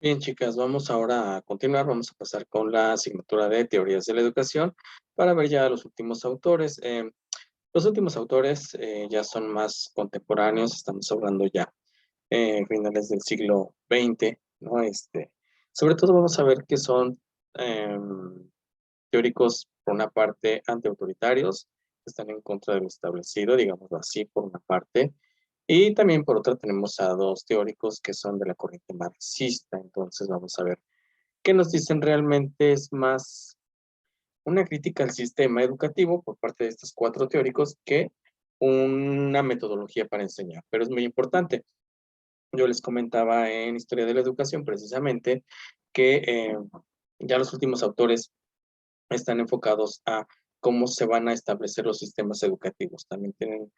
Bien, chicas, vamos ahora a continuar. Vamos a pasar con la asignatura de Teorías de la Educación para ver ya los últimos autores. Los últimos autores ya son más contemporáneos, estamos hablando ya finales del siglo XX, ¿no? Sobre todo vamos a ver que son teóricos, por una parte, antiautoritarios, que están en contra de lo establecido, digámoslo así, por una parte, y también por otra tenemos a dos teóricos que son de la corriente marxista. Entonces vamos a ver qué nos dicen realmente. Es más una crítica al sistema educativo por parte de estos cuatro teóricos que una metodología para enseñar, pero es muy importante. Yo les comentaba en Historia de la Educación precisamente que ya los últimos autores están enfocados a cómo se van a establecer los sistemas educativos. También tienen,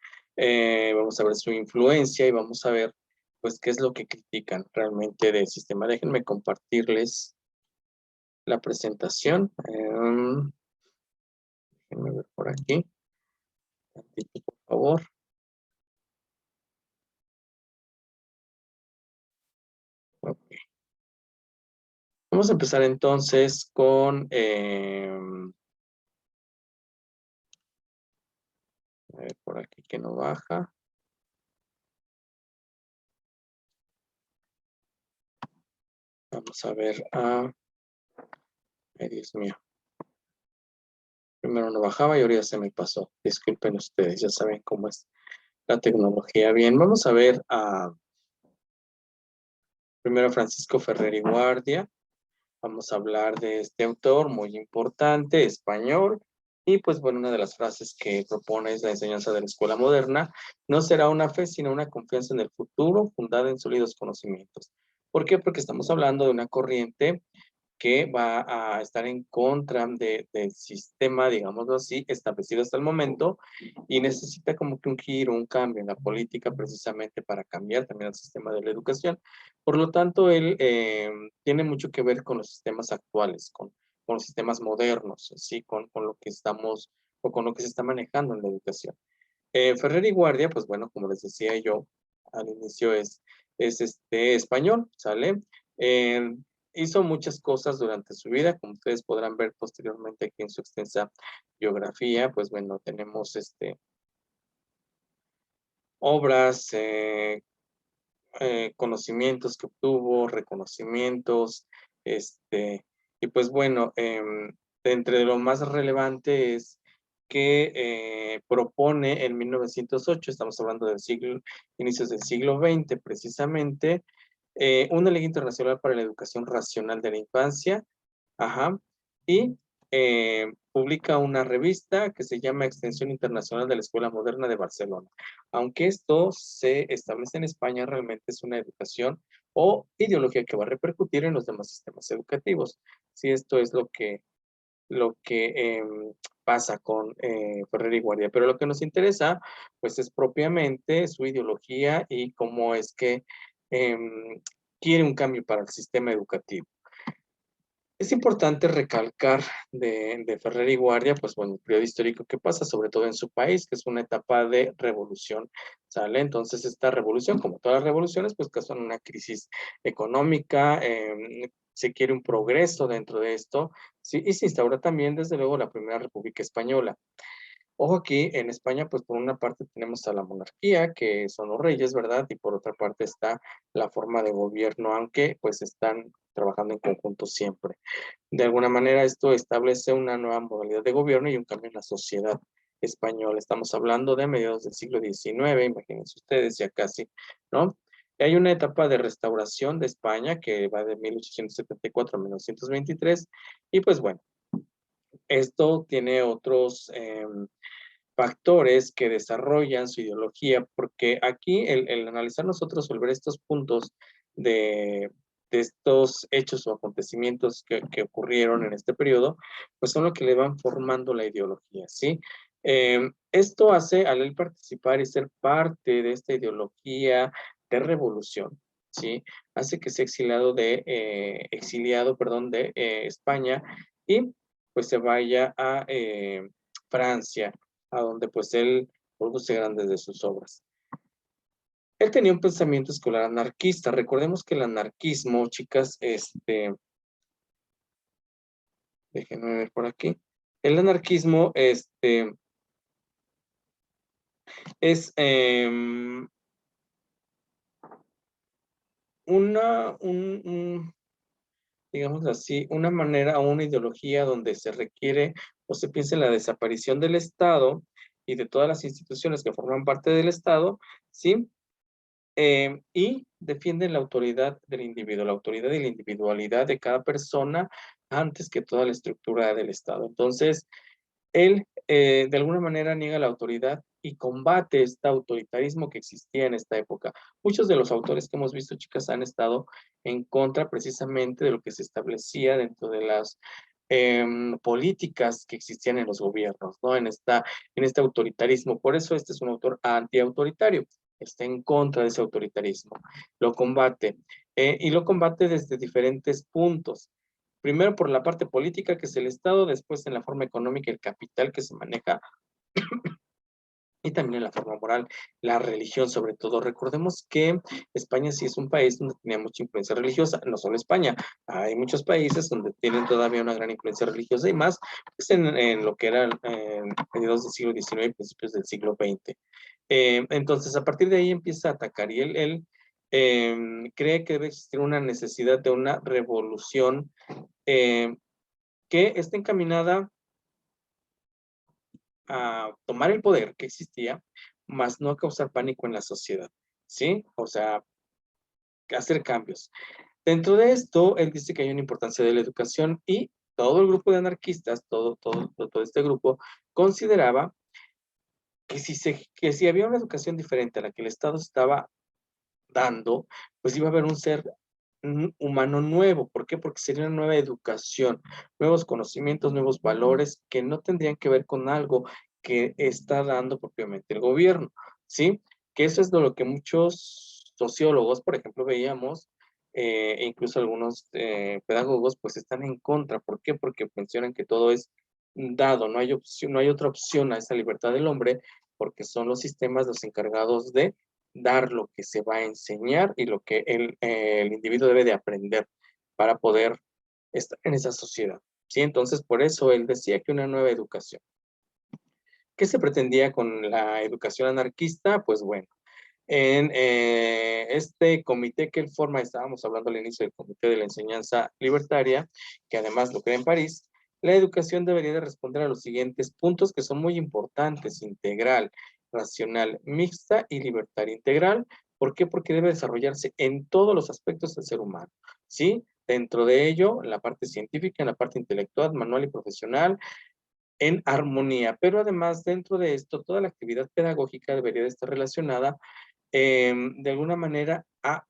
vamos a ver su influencia y vamos a ver, pues, qué es lo que critican realmente del sistema. Déjenme compartirles la presentación. Déjenme ver por aquí, tantito, por favor. Ok. Vamos a empezar entonces con, a ver, por aquí que no baja. Vamos a ver ay, Dios mío. Primero no bajaba y ahora ya se me pasó. Disculpen ustedes, ya saben cómo es la tecnología. Bien, vamos a ver primero a Francisco Ferrer y Guardia. Vamos a hablar de este autor muy importante, español. Y pues bueno, una de las frases que propone es: la enseñanza de la escuela moderna no será una fe, sino una confianza en el futuro fundada en sólidos conocimientos. ¿Por qué? Porque estamos hablando de una corriente que va a estar en contra del sistema, digámoslo así, establecido hasta el momento, y necesita como que un giro, un cambio en la política precisamente para cambiar también el sistema de la educación. Por lo tanto, él tiene mucho que ver con los sistemas actuales, con los sistemas modernos, ¿sí? Con lo que estamos o con lo que se está manejando en la educación. Ferrer y Guardia, pues bueno, como les decía yo al inicio, es español, ¿sale? Eh, Hizo muchas cosas durante su vida, como ustedes podrán ver posteriormente aquí en su extensa biografía. Pues bueno, tenemos obras, conocimientos que obtuvo, reconocimientos, y pues bueno, entre lo más relevante es que propone en 1908, estamos hablando del siglo, inicios del siglo XX precisamente, una ley internacional para la educación racional de la infancia, ajá, y publica una revista que se llama Extensión Internacional de la Escuela Moderna de Barcelona. Aunque esto se establece en España, realmente es una educación o ideología que va a repercutir en los demás sistemas educativos. Si esto es lo que pasa con Ferrer y Guardia. Pero lo que nos interesa, pues, es propiamente su ideología y cómo es que quiere un cambio para el sistema educativo. Es importante recalcar de Ferrer y Guardia, pues bueno, el periodo histórico que pasa, sobre todo en su país, que es una etapa de revolución, ¿sale? Entonces, esta revolución, como todas las revoluciones, pues causan una crisis económica, se quiere un progreso dentro de esto, sí, y se instaura también, desde luego, la Primera República Española. Ojo aquí, en España, pues por una parte tenemos a la monarquía, que son los reyes, ¿verdad? Y por otra parte está la forma de gobierno, aunque pues están trabajando en conjunto siempre. De alguna manera esto establece una nueva modalidad de gobierno y un cambio en la sociedad española. Estamos hablando de mediados del siglo XIX, imagínense ustedes, ya casi, ¿no? Hay una etapa de restauración de España que va de 1874 a 1923, y pues bueno, esto tiene otros factores que desarrollan su ideología, porque aquí el analizar nosotros, volver estos puntos de, de estos hechos o acontecimientos que ocurrieron en este periodo, pues son lo que le van formando la ideología, ¿sí? Esto hace al él participar y ser parte de esta ideología de revolución, ¿sí? Hace que sea exiliado, perdón, de España, y pues se vaya a Francia, a donde pues él produce grandes de sus obras. Él tenía un pensamiento escolar anarquista. Recordemos que el anarquismo, chicas, déjenme ver por aquí. El anarquismo, es digamos así, una manera o una ideología donde se requiere o se piensa en la desaparición del Estado y de todas las instituciones que forman parte del Estado, ¿sí? Y defienden la autoridad del individuo, la autoridad y la individualidad de cada persona antes que toda la estructura del Estado. Entonces, él, de alguna manera, niega la autoridad y combate este autoritarismo que existía en esta época. Muchos de los autores que hemos visto, chicas, han estado en contra precisamente de lo que se establecía dentro de las políticas que existían en los gobiernos, ¿no? En este autoritarismo. Por eso este es un autor antiautoritario. Está en contra de ese autoritarismo. Lo combate. Y lo combate desde diferentes puntos. Primero por la parte política, que es el Estado, después en la forma económica, el capital que se maneja, y también en la forma moral, la religión sobre todo. Recordemos que España sí es un país donde tenía mucha influencia religiosa, no solo España, hay muchos países donde tienen todavía una gran influencia religiosa y más pues, en lo que eran mediados del siglo XIX y principios del siglo XX. Entonces, a partir de ahí empieza a atacar y él cree que debe existir una necesidad de una revolución eh, que esté encaminada a tomar el poder que existía, más no a causar pánico en la sociedad, ¿sí? O sea, hacer cambios. Dentro de esto, él dice que hay una importancia de la educación y todo el grupo de anarquistas, todo este grupo, consideraba que si había una educación diferente a la que el Estado estaba dando, pues iba a haber un ser humano nuevo. ¿Por qué? Porque sería una nueva educación, nuevos conocimientos, nuevos valores que no tendrían que ver con algo que está dando propiamente el gobierno, ¿sí? Que eso es de lo que muchos sociólogos, por ejemplo, veíamos, e incluso algunos pedagogos, pues están en contra. ¿Por qué? Porque mencionan que todo es dado, no hay opción, no hay otra opción a esa libertad del hombre, porque son los sistemas los encargados de dar lo que se va a enseñar y lo que el individuo debe de aprender para poder estar en esa sociedad. ¿Sí? Entonces, por eso él decía que una nueva educación. ¿Qué se pretendía con la educación anarquista? Pues bueno, en este comité que él forma, estábamos hablando al inicio del Comité de la Enseñanza Libertaria, que además lo crea en París, la educación debería de responder a los siguientes puntos que son muy importantes: integral, racional, mixta y libertaria. Integral, ¿por qué? Porque debe desarrollarse en todos los aspectos del ser humano, ¿sí? Dentro de ello, en la parte científica, en la parte intelectual, manual y profesional, en armonía. Pero además, dentro de esto, toda la actividad pedagógica debería de estar relacionada de alguna manera a,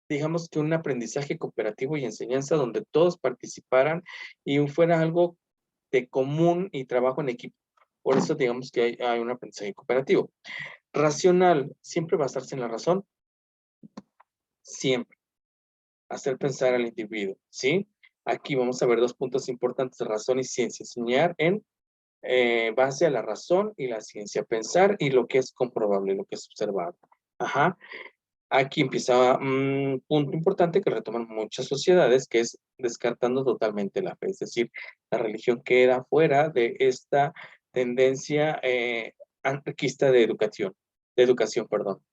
digamos que un aprendizaje cooperativo y enseñanza donde todos participaran y fuera algo de común y trabajo en equipo. Por eso digamos que hay un aprendizaje cooperativo. Racional, siempre basarse en la razón, siempre. Hacer pensar al individuo, ¿sí? Aquí vamos a ver dos puntos importantes: razón y ciencia. Enseñar en base a la razón y la ciencia. Pensar y lo que es comprobable, lo que es observable. Ajá. Aquí empieza un punto importante que retoman muchas sociedades, que es descartando totalmente la fe, es decir, la religión queda fuera de esta tendencia anarquista de educación, perdón.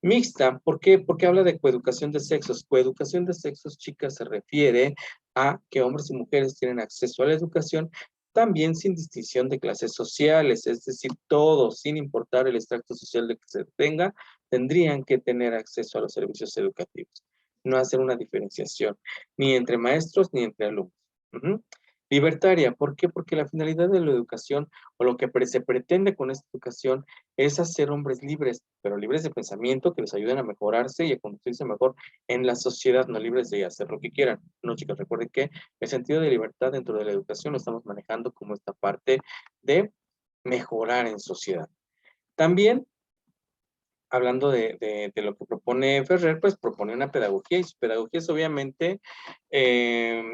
Mixta, ¿por qué? Porque habla de coeducación de sexos. Coeducación de sexos, chicas, se refiere a que hombres y mujeres tienen acceso a la educación también sin distinción de clases sociales, es decir, todos, sin importar el extracto social de que se tenga, tendrían que tener acceso a los servicios educativos. No hacer una diferenciación, ni entre maestros ni entre alumnos. Ujú. Libertaria, ¿por qué? Porque la finalidad de la educación o lo que se pretende con esta educación es hacer hombres libres, pero libres de pensamiento que les ayuden a mejorarse y a conducirse mejor en la sociedad, no libres de hacer lo que quieran. No, chicos, recuerden que el sentido de libertad dentro de la educación lo estamos manejando como esta parte de mejorar en sociedad. También hablando de lo que propone Ferrer, pues propone una pedagogía, y su pedagogía es obviamente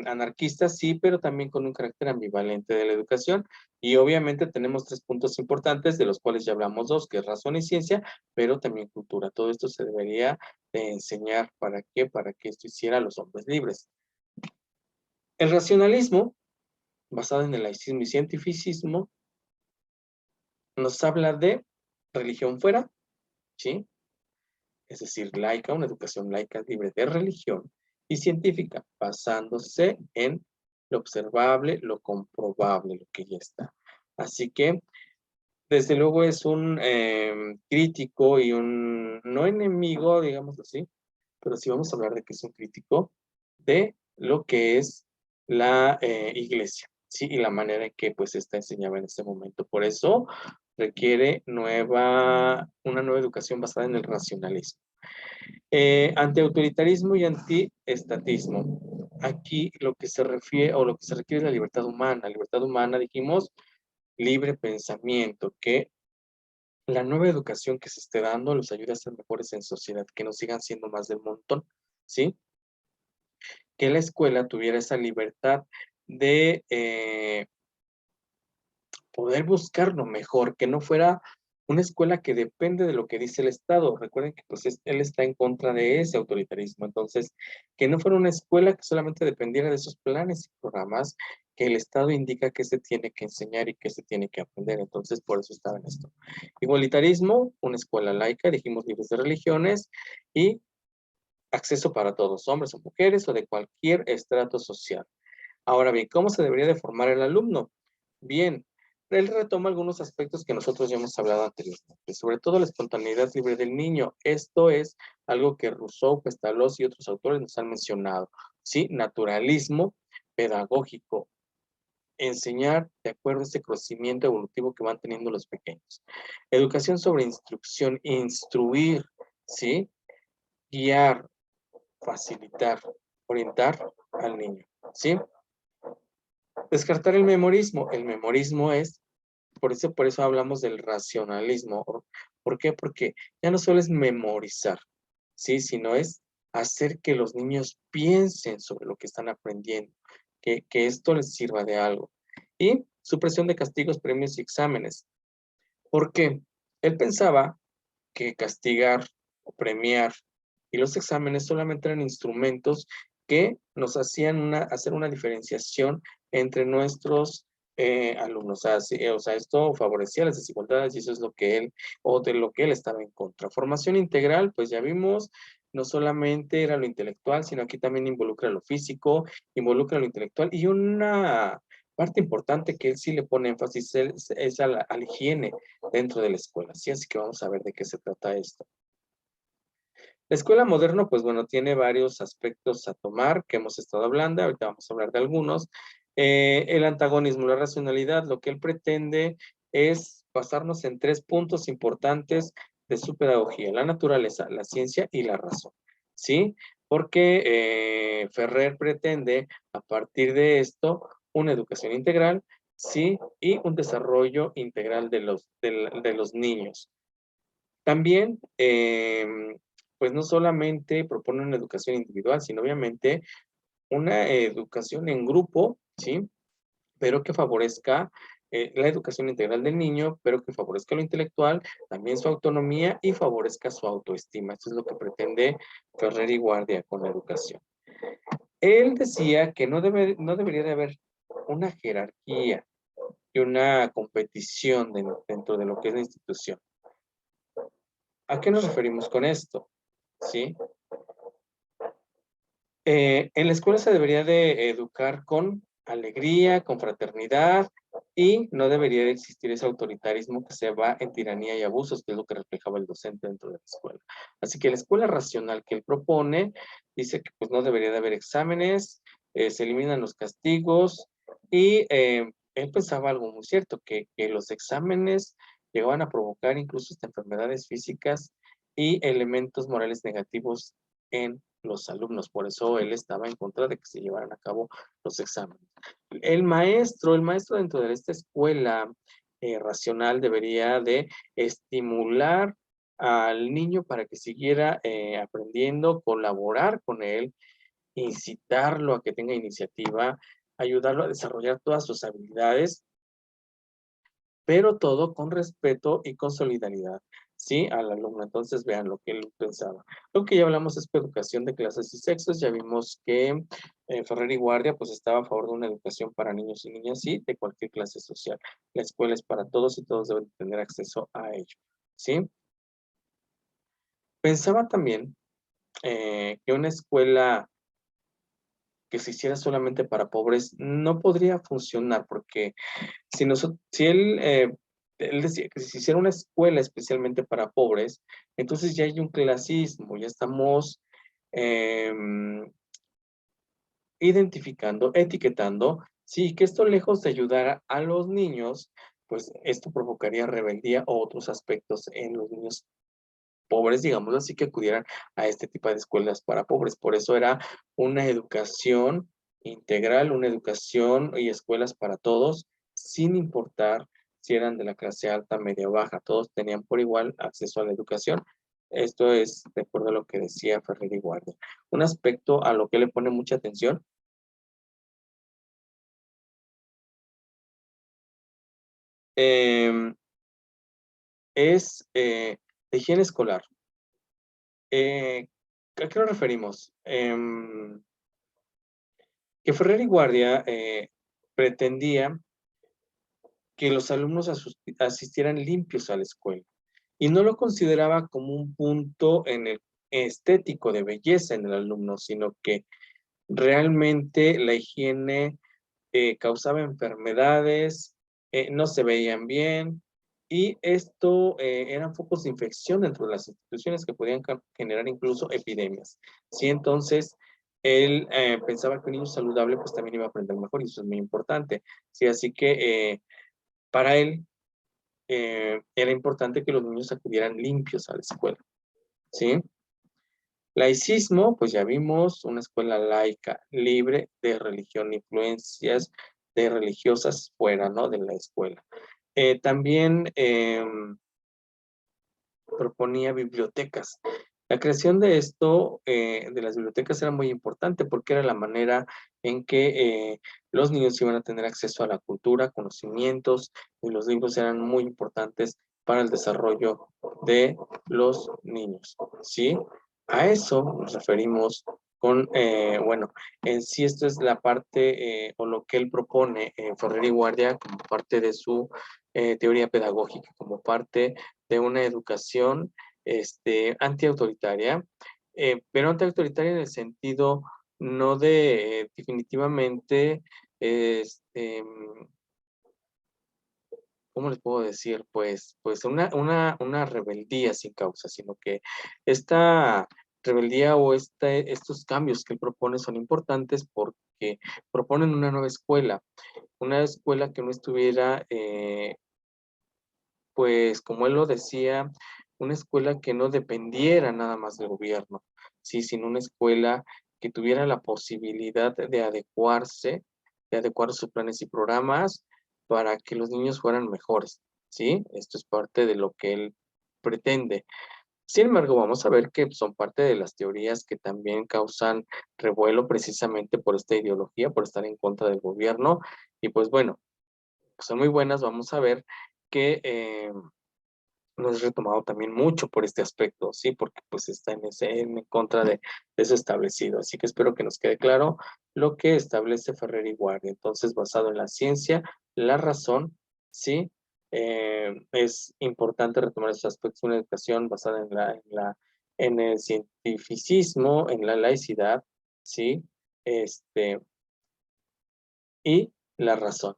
anarquista, sí, pero también con un carácter ambivalente de la educación. Y obviamente tenemos 3 puntos importantes, de los cuales ya hablamos 2, que es razón y ciencia, pero también cultura. Todo esto se debería de enseñar. ¿Para qué? Para que esto hiciera a los hombres libres. El racionalismo, basado en el laicismo y cientificismo, nos habla de religión fuera, ¿sí? Es decir, laica, una educación laica libre de religión, y científica, basándose en lo observable, lo comprobable, lo que ya está. Así que, desde luego, es un crítico y un, no enemigo, digamos así, pero sí vamos a hablar de que es un crítico de lo que es la iglesia, ¿sí? Y la manera en que pues esta enseñaba en ese momento. Por eso requiere una nueva educación basada en el racionalismo. Antiautoritarismo y antiestatismo. Aquí lo que se refiere o lo que se requiere es la libertad humana. Libertad humana, dijimos, libre pensamiento, que la nueva educación que se esté dando los ayude a ser mejores en sociedad, que no sigan siendo más del montón, ¿sí? Que la escuela tuviera esa libertad de poder buscar lo mejor, que no fuera una escuela que depende de lo que dice el Estado. Recuerden que pues él está en contra de ese autoritarismo. Entonces, que no fuera una escuela que solamente dependiera de esos planes y programas que el Estado indica que se tiene que enseñar y que se tiene que aprender. Entonces, por eso estaba en esto. Igualitarismo, una escuela laica, dijimos libres de religiones, y acceso para todos, hombres o mujeres o de cualquier estrato social. Ahora bien, ¿cómo se debería de formar el alumno? Bien, él retoma algunos aspectos que nosotros ya hemos hablado anteriormente, sobre todo la espontaneidad libre del niño. Esto es algo que Rousseau, Pestalozzi y otros autores nos han mencionado. ¿Sí? Naturalismo pedagógico, enseñar de acuerdo a este crecimiento evolutivo que van teniendo los pequeños. Educación sobre instrucción, instruir, ¿sí? Guiar, facilitar, orientar al niño, ¿sí? Descartar el memorismo. El memorismo es, por eso hablamos del racionalismo. ¿Por qué? Porque ya no solo es memorizar, ¿sí? Sino es hacer que los niños piensen sobre lo que están aprendiendo, que esto les sirva de algo. Y supresión de castigos, premios y exámenes. ¿Por qué? Él pensaba que castigar o premiar y los exámenes solamente eran instrumentos que nos hacían hacer una diferenciación entre nuestros alumnos. O sea, esto favorecía las desigualdades y eso es lo que él, o de lo que él estaba en contra. Formación integral, pues ya vimos, no solamente era lo intelectual, sino aquí también involucra lo físico, involucra lo intelectual y una parte importante que él sí le pone énfasis es a la higiene dentro de la escuela, ¿sí? Así que vamos a ver de qué se trata esto. La escuela moderna, pues bueno, tiene varios aspectos a tomar que hemos estado hablando, ahorita vamos a hablar de algunos. El antagonismo, la racionalidad, lo que él pretende es basarnos en 3 puntos importantes de su pedagogía: la naturaleza, la ciencia y la razón, ¿sí? Porque Ferrer pretende, a partir de esto, una educación integral, ¿sí? Y un desarrollo integral de los niños. También, pues no solamente propone una educación individual, sino obviamente una educación en grupo, ¿sí? Pero que favorezca la educación integral del niño, pero que favorezca lo intelectual, también su autonomía y favorezca su autoestima. Esto es lo que pretende Ferrer y Guardia con la educación. Él decía que no debería de haber una jerarquía y una competición dentro de lo que es la institución. ¿A qué nos referimos con esto? ¿Sí? En la escuela se debería de educar con alegría, con fraternidad, y no debería de existir ese autoritarismo que se va en tiranía y abusos, que es lo que reflejaba el docente dentro de la escuela. Así que la escuela racional que él propone dice que pues no debería de haber exámenes, se eliminan los castigos, y él pensaba algo muy cierto, que los exámenes llegaban a provocar incluso hasta enfermedades físicas y elementos morales negativos en los alumnos. Por eso él estaba en contra de que se llevaran a cabo los exámenes. El maestro dentro de esta escuela racional debería de estimular al niño para que siguiera aprendiendo, colaborar con él, incitarlo a que tenga iniciativa, ayudarlo a desarrollar todas sus habilidades, pero todo con respeto y con solidaridad, ¿sí? Al alumno. Entonces, vean lo que él pensaba. Lo que ya hablamos es educación de clases y sexos. Ya vimos que Ferrer y Guardia pues estaba a favor de una educación para niños y niñas, sí, de cualquier clase social. La escuela es para todos y todos deben tener acceso a ello, ¿sí? Pensaba también que una escuela que se hiciera solamente para pobres no podría funcionar, porque si él decía que si se hiciera una escuela especialmente para pobres, entonces ya hay un clasismo, ya estamos em, identificando, etiquetando, sí, que esto lejos de ayudar a los niños, pues esto provocaría rebeldía o otros aspectos en los niños pobres, digamos así, que acudieran a este tipo de escuelas para pobres. Por eso era una educación integral, una educación y escuelas para todos, sin importar si eran de la clase alta, media o baja, todos tenían por igual acceso a la educación. Esto es de acuerdo a lo que decía Ferrer y Guardia. Un aspecto a lo que le pone mucha atención em, es la higiene escolar. ¿A qué nos referimos? Que Ferrer y Guardia pretendía que los alumnos asistieran limpios a la escuela y no lo consideraba como un punto en el estético de belleza en el alumno, sino que realmente la higiene causaba enfermedades, no se veían bien y esto eran focos de infección dentro de las instituciones que podían generar incluso epidemias. Sí, entonces él pensaba que un niño saludable pues también iba a aprender mejor y eso es muy importante. Sí, así que para él era importante que los niños acudieran limpios a la escuela, ¿sí? Laicismo, pues ya vimos, una escuela laica, libre de religión, influencias de religiosas fuera, ¿no? De la escuela. También proponía bibliotecas. La creación de esto, de las bibliotecas, era muy importante porque era la manera en que los niños iban a tener acceso a la cultura, conocimientos, y los libros eran muy importantes para el desarrollo de los niños, ¿sí? A eso nos referimos con, bueno, en sí esto es la parte o lo que él propone en Ferrer y Guardia como parte de su teoría pedagógica, como parte de una educación antiautoritaria, pero antiautoritaria en el sentido no de definitivamente, ¿cómo les puedo decir? Pues una rebeldía sin causa, sino que esta rebeldía o estos cambios que él propone son importantes porque proponen una escuela que no estuviera pues como él lo decía, una escuela que no dependiera nada más del gobierno, sí, sino una escuela que tuviera la posibilidad de adecuar sus planes y programas para que los niños fueran mejores, ¿sí? Esto es parte de lo que él pretende. Sin embargo, vamos a ver que son parte de las teorías que también causan revuelo precisamente por esta ideología, por estar en contra del gobierno. Y pues bueno, son muy buenas, vamos a ver que no es retomado también mucho por este aspecto, ¿sí? Porque pues está en contra de eso establecido. Así que espero que nos quede claro lo que establece Ferrer y Guardia. Entonces, basado en la ciencia, la razón, ¿sí? Es importante retomar esos aspectos de una educación basada en el cientificismo, en la laicidad, ¿sí? Este, y la razón.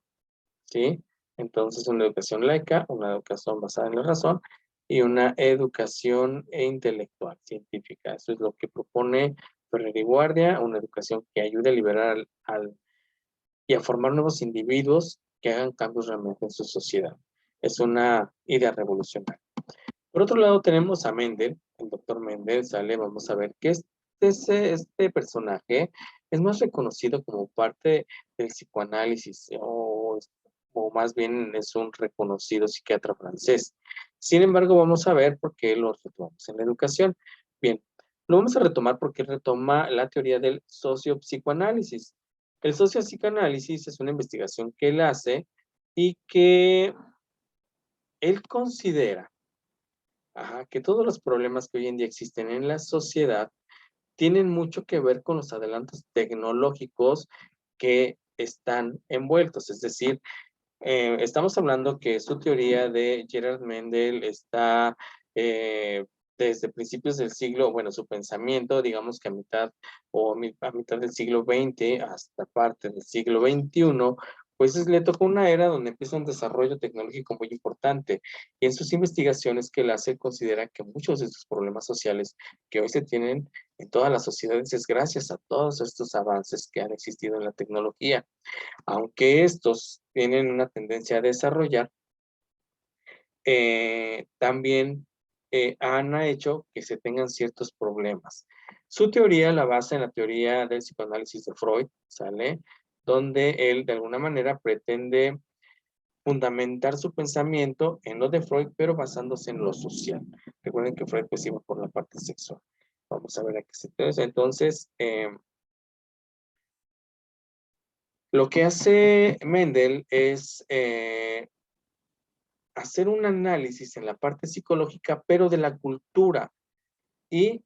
¿Sí? Entonces, una educación laica, una educación basada en la razón y una educación intelectual, científica. Eso es lo que propone Ferrer y Guardia, una educación que ayude a liberar y a formar nuevos individuos que hagan cambios realmente en su sociedad. Es una idea revolucionaria. Por otro lado, tenemos a Mendel, el doctor Mendel sale, vamos a ver que este personaje es más reconocido como parte del psicoanálisis o más bien es un reconocido psiquiatra francés. Sin embargo, vamos a ver por qué lo retomamos en la educación. Bien, lo vamos a retomar porque retoma la teoría del sociopsicoanálisis. El sociopsicoanálisis es una investigación que él hace y que él considera, que todos los problemas que hoy en día existen en la sociedad tienen mucho que ver con los adelantos tecnológicos que están envueltos. Es decir, estamos hablando que su teoría de Gerard Mendel está desde principios del siglo, bueno, su pensamiento, digamos que a mitad a mitad del siglo XX hasta parte del siglo XXI, pues le tocó una era donde empieza un desarrollo tecnológico muy importante. Y en sus investigaciones que él hace, considera que muchos de estos problemas sociales que hoy se tienen en todas las sociedades es gracias a todos estos avances que han existido en la tecnología. Aunque estos tienen una tendencia a desarrollar, también han hecho que se tengan ciertos problemas. Su teoría la basa en la teoría del psicoanálisis de Freud, ¿sale? Donde él de alguna manera pretende fundamentar su pensamiento en lo de Freud, pero basándose en lo social. Recuerden que Freud pues iba por la parte sexual. Vamos a ver a qué se trata. Entonces, lo que hace Mendel es hacer un análisis en la parte psicológica, pero de la cultura y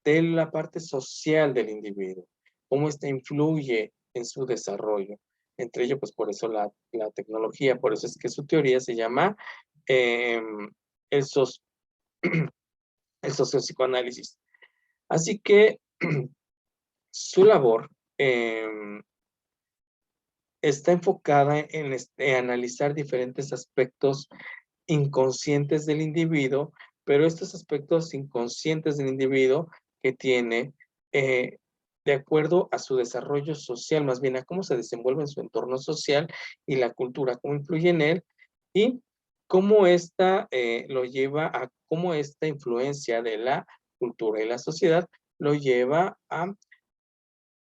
de la parte social del individuo, cómo ésta influye en su desarrollo. Entre ellos, pues por eso la tecnología, por eso es que su teoría se llama eh, el, soci el sociopsicoanálisis. Así que su labor está enfocada en analizar diferentes aspectos inconscientes del individuo, pero estos aspectos inconscientes del individuo que tiene, de acuerdo a su desarrollo social, más bien a cómo se desenvuelve en su entorno social y la cultura, cómo influye en él y cómo esta lo lleva a cómo esta influencia de la cultura y la sociedad lo lleva a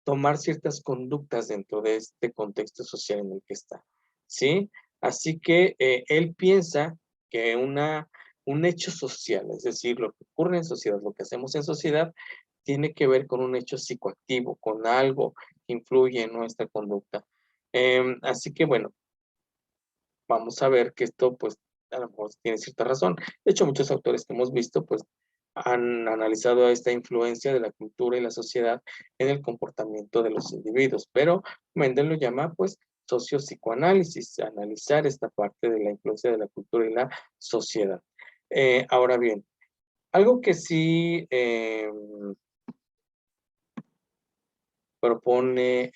tomar ciertas conductas dentro de este contexto social en el que está, ¿sí? Así que él piensa que un hecho social, es decir, lo que ocurre en sociedad, lo que hacemos en sociedad, tiene que ver con un hecho psicoactivo, con algo que influye en nuestra conducta. Así que bueno, vamos a ver que esto pues a lo mejor tiene cierta razón. De hecho, muchos autores que hemos visto pues han analizado esta influencia de la cultura y la sociedad en el comportamiento de los individuos, pero Mendel lo llama pues sociopsicoanálisis, analizar esta parte de la influencia de la cultura y la sociedad. Ahora bien, algo que sí propone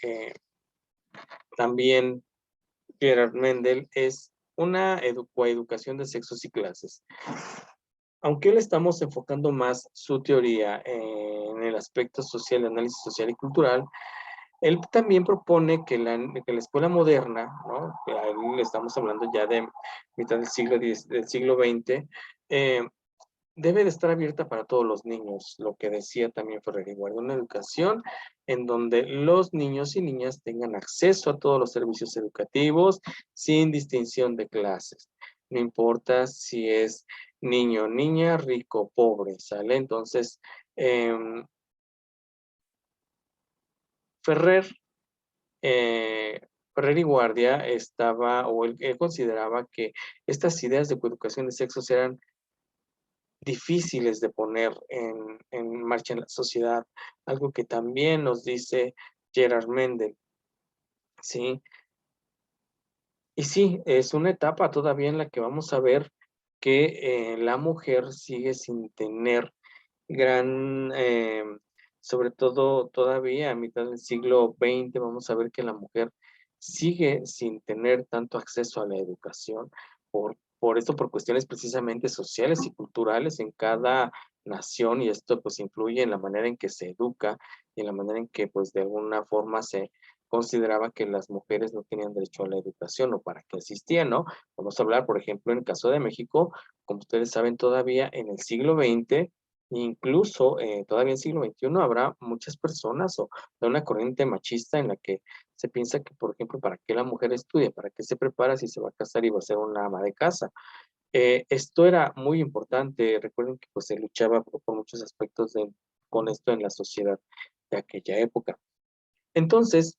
también Gerard Mendel es una coeducación de sexos y clases. Aunque le estamos enfocando más su teoría en el aspecto social, análisis social y cultural, él también propone que la escuela moderna, ¿no? Ahí le estamos hablando ya de mitad del siglo XX, eh, debe de estar abierta para todos los niños, lo que decía también Ferrer Igual, una educación en donde los niños y niñas tengan acceso a todos los servicios educativos sin distinción de clases. No importa si es niño, niña, rico, pobre, ¿sale? Entonces, Ferrer, eh, Ferrer y Guardia estaba, o él consideraba que estas ideas de coeducación de sexos eran difíciles de poner en marcha en la sociedad, algo que también nos dice Gerard Mendel, ¿sí? Y sí, es una etapa todavía en la que vamos a ver que la mujer sigue sin tener gran, sobre todo todavía a mitad del siglo XX, vamos a ver que la mujer sigue sin tener tanto acceso a la educación, por esto, por cuestiones precisamente sociales y culturales en cada nación, y esto pues influye en la manera en que se educa y en la manera en que pues de alguna forma se consideraba que las mujeres no tenían derecho a la educación o para qué existían, ¿no? Vamos a hablar, por ejemplo, en el caso de México, como ustedes saben, todavía en el siglo XX, incluso todavía en el siglo XXI, habrá muchas personas o de una corriente machista en la que se piensa que, por ejemplo, ¿para qué la mujer estudia? ¿Para qué se prepara si se va a casar y va a ser una ama de casa? Esto era muy importante. Recuerden que pues se luchaba por muchos aspectos con esto en la sociedad de aquella época. Entonces,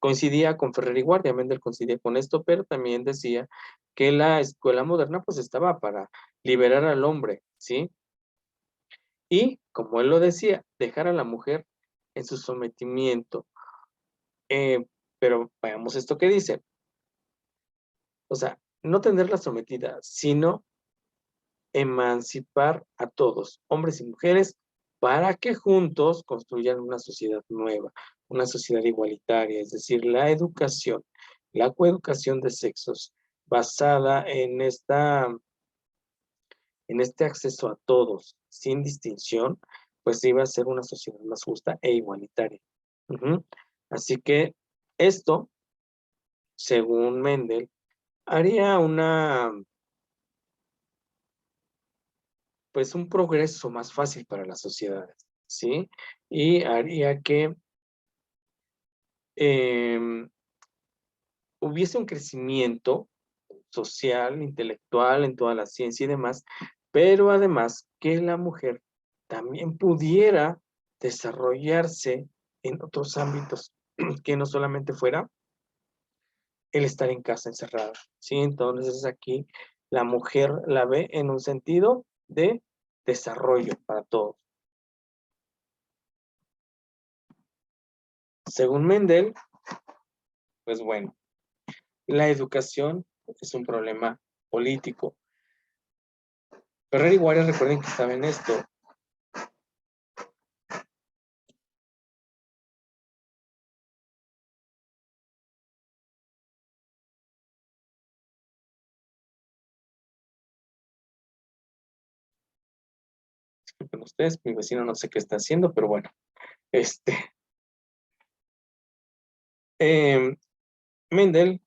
coincidía con Ferrer y Guardia, Mendel coincidía con esto, pero también decía que la escuela moderna pues estaba para liberar al hombre, ¿sí? Y, como él lo decía, dejar a la mujer en su sometimiento. Eh, pero veamos esto que dice. O sea, no tenerla sometida, sino emancipar a todos, hombres y mujeres, para que juntos construyan una sociedad nueva, una sociedad igualitaria, es decir, la coeducación de sexos basada en este acceso a todos, sin distinción, pues iba a ser una sociedad más justa e igualitaria. Ujú. Así que esto, según Mendel, haría pues un progreso más fácil para las sociedades, ¿sí? Y haría que em, hubiese un crecimiento social, intelectual, en toda la ciencia y demás, pero además que la mujer también pudiera desarrollarse en otros ámbitos, que no solamente fuera el estar en casa encerrada, ¿sí? Entonces aquí la mujer la ve en un sentido de desarrollo para todos. Según Mendel, pues bueno, la educación es un problema político. Ferrer y Guardia, recuerden que saben esto. Disculpen ustedes, mi vecino no sé qué está haciendo, pero bueno, este, eh, Mendel,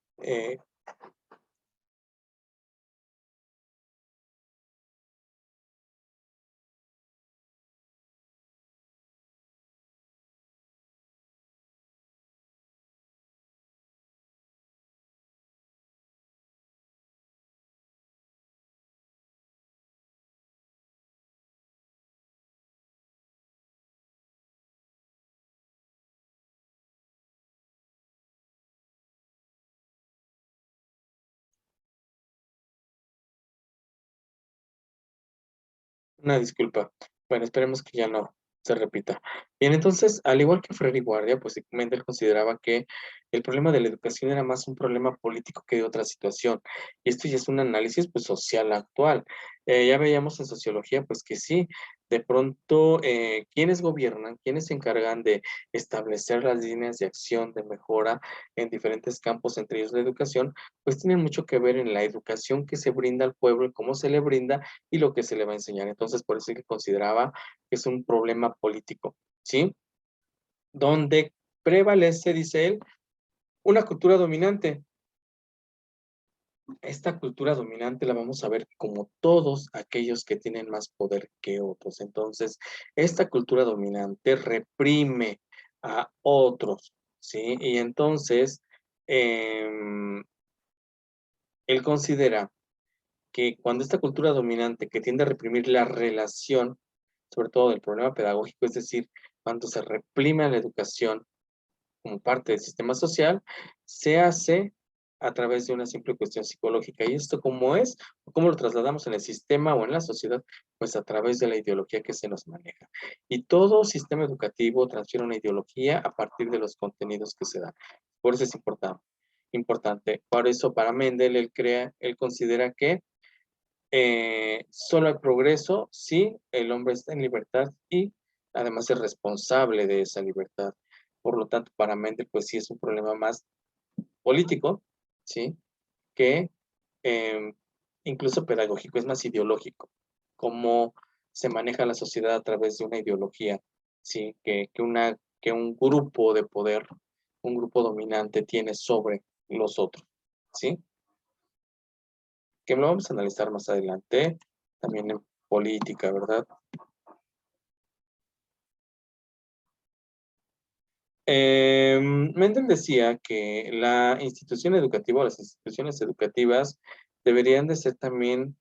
una disculpa. Bueno, esperemos que ya no se repita. Bien, entonces, al igual que Freddy Guardia, pues Mendel consideraba que el problema de la educación era más un problema político que de otra situación. Y esto ya es un análisis pues social actual. Ya veíamos en sociología pues que sí, de pronto quienes gobiernan, quienes se encargan de establecer las líneas de acción de mejora en diferentes campos, entre ellos la educación, pues tienen mucho que ver en la educación que se brinda al pueblo y cómo se le brinda y lo que se le va a enseñar. Entonces, por eso es que consideraba que es un problema político, ¿sí? Donde prevalece, dice él, una cultura dominante. Esta cultura dominante la vamos a ver como todos aquellos que tienen más poder que otros. Entonces, esta cultura dominante reprime a otros, ¿sí? Y entonces, él considera que cuando esta cultura dominante que tiende a reprimir la relación, sobre todo del problema pedagógico, es decir, cuando se reprime a la educación como parte del sistema social, se hace a través de una simple cuestión psicológica. ¿Y esto cómo es? ¿Cómo lo trasladamos en el sistema o en la sociedad? Pues a través de la ideología que se nos maneja. Y todo sistema educativo transfiere una ideología a partir de los contenidos que se dan. Por eso es importante. Por eso para Mendel, él considera que solo hay progreso si el hombre está en libertad y además es responsable de esa libertad. Por lo tanto, para Mendel, pues sí es un problema más político, ¿sí? Que eh, incluso pedagógico, es más ideológico. Cómo se maneja la sociedad a través de una ideología, ¿sí? Que un grupo de poder, un grupo dominante tiene sobre los otros, ¿sí? Que lo vamos a analizar más adelante, también en política, ¿verdad? Mendel decía que la institución educativa o las instituciones educativas deberían de ser también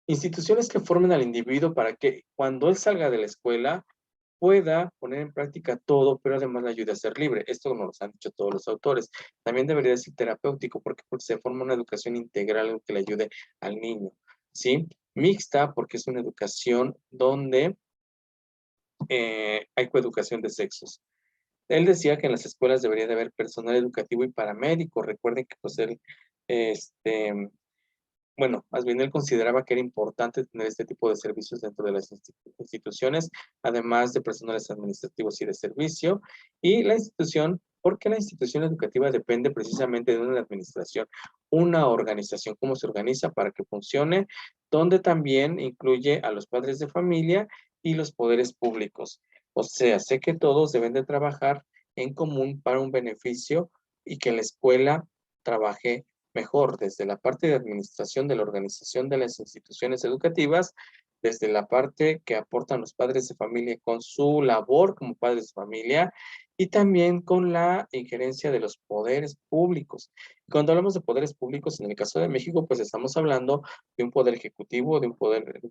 instituciones que formen al individuo para que cuando él salga de la escuela pueda poner en práctica todo, pero además le ayude a ser libre. Esto nos lo han dicho todos los autores. También debería ser terapéutico, porque se forma una educación integral que le ayude al niño, ¿sí? Mixta, porque es una educación donde hay coeducación de sexos. Él decía que en las escuelas debería de haber personal educativo y paramédico. Recuerden que pues él, bueno, más bien él consideraba que era importante tener este tipo de servicios dentro de las instituciones, además de personales administrativos y de servicio, y la institución, porque la institución educativa depende precisamente de una administración, una organización, cómo se organiza para que funcione, donde también incluye a los padres de familia y los poderes públicos. O sea, sé que todos deben de trabajar en común para un beneficio y que la escuela trabaje mejor desde la parte de administración de la organización de las instituciones educativas, desde la parte que aportan los padres de familia con su labor como padres de familia y también con la injerencia de los poderes públicos. Cuando hablamos de poderes públicos, en el caso de México, pues estamos hablando de un poder ejecutivo, de un poder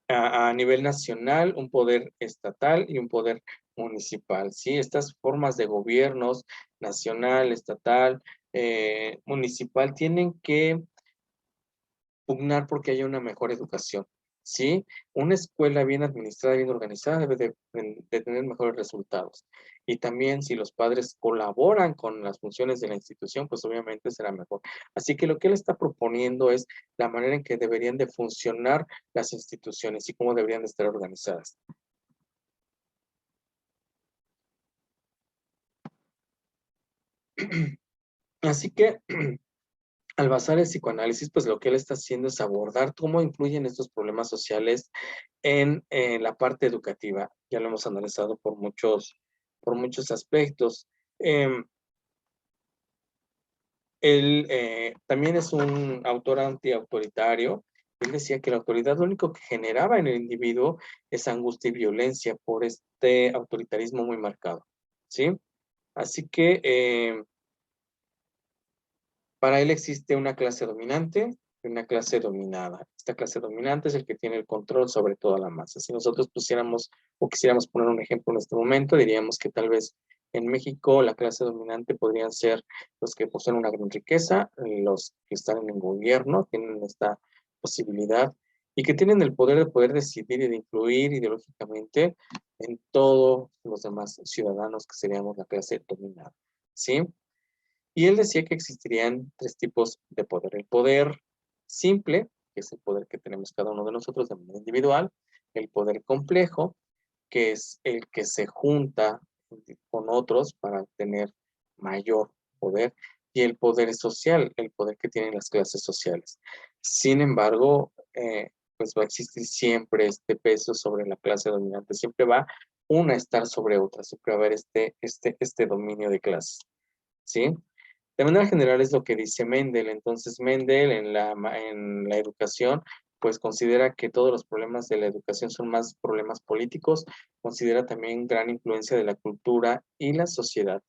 a nivel nacional, un poder estatal y un poder municipal, ¿sí? Estas formas de gobiernos nacional, estatal, municipal, tienen que pugnar porque haya una mejor educación, ¿sí? Una escuela bien administrada, bien organizada, debe de tener mejores resultados. Y también si los padres colaboran con las funciones de la institución, pues obviamente será mejor. Así que lo que él está proponiendo es la manera en que deberían de funcionar las instituciones y cómo deberían de estar organizadas. Así que al basar el psicoanálisis, pues lo que él está haciendo es abordar cómo influyen estos problemas sociales en la parte educativa. Ya lo hemos analizado por muchos aspectos. Em, él también es un autor antiautoritario. Él decía que la autoridad lo único que generaba en el individuo es angustia y violencia por este autoritarismo muy marcado, ¿sí? Así que para él existe una clase dominante y una clase dominada. Esta clase dominante es el que tiene el control sobre toda la masa. Si nosotros pusiéramos o quisiéramos poner un ejemplo en este momento, diríamos que tal vez en México la clase dominante podrían ser los que poseen una gran riqueza, los que están en el gobierno, tienen esta posibilidad y que tienen el poder de poder decidir y de influir ideológicamente en todos los demás ciudadanos que seríamos la clase dominada, ¿sí? Y él decía que existirían tres tipos de poder. El poder simple, que es el poder que tenemos cada uno de nosotros de manera individual. El poder complejo, que es el que se junta con otros para tener mayor poder. Y el poder social, el poder que tienen las clases sociales. Sin embargo, pues va a existir siempre este peso sobre la clase dominante. Siempre va una a estar sobre otra. Siempre va a haber este dominio de clases. ¿Sí? De manera general es lo que dice Mendel. Entonces, Mendel en la educación, pues considera que todos los problemas de la educación son más problemas políticos, considera también gran influencia de la cultura y la sociedad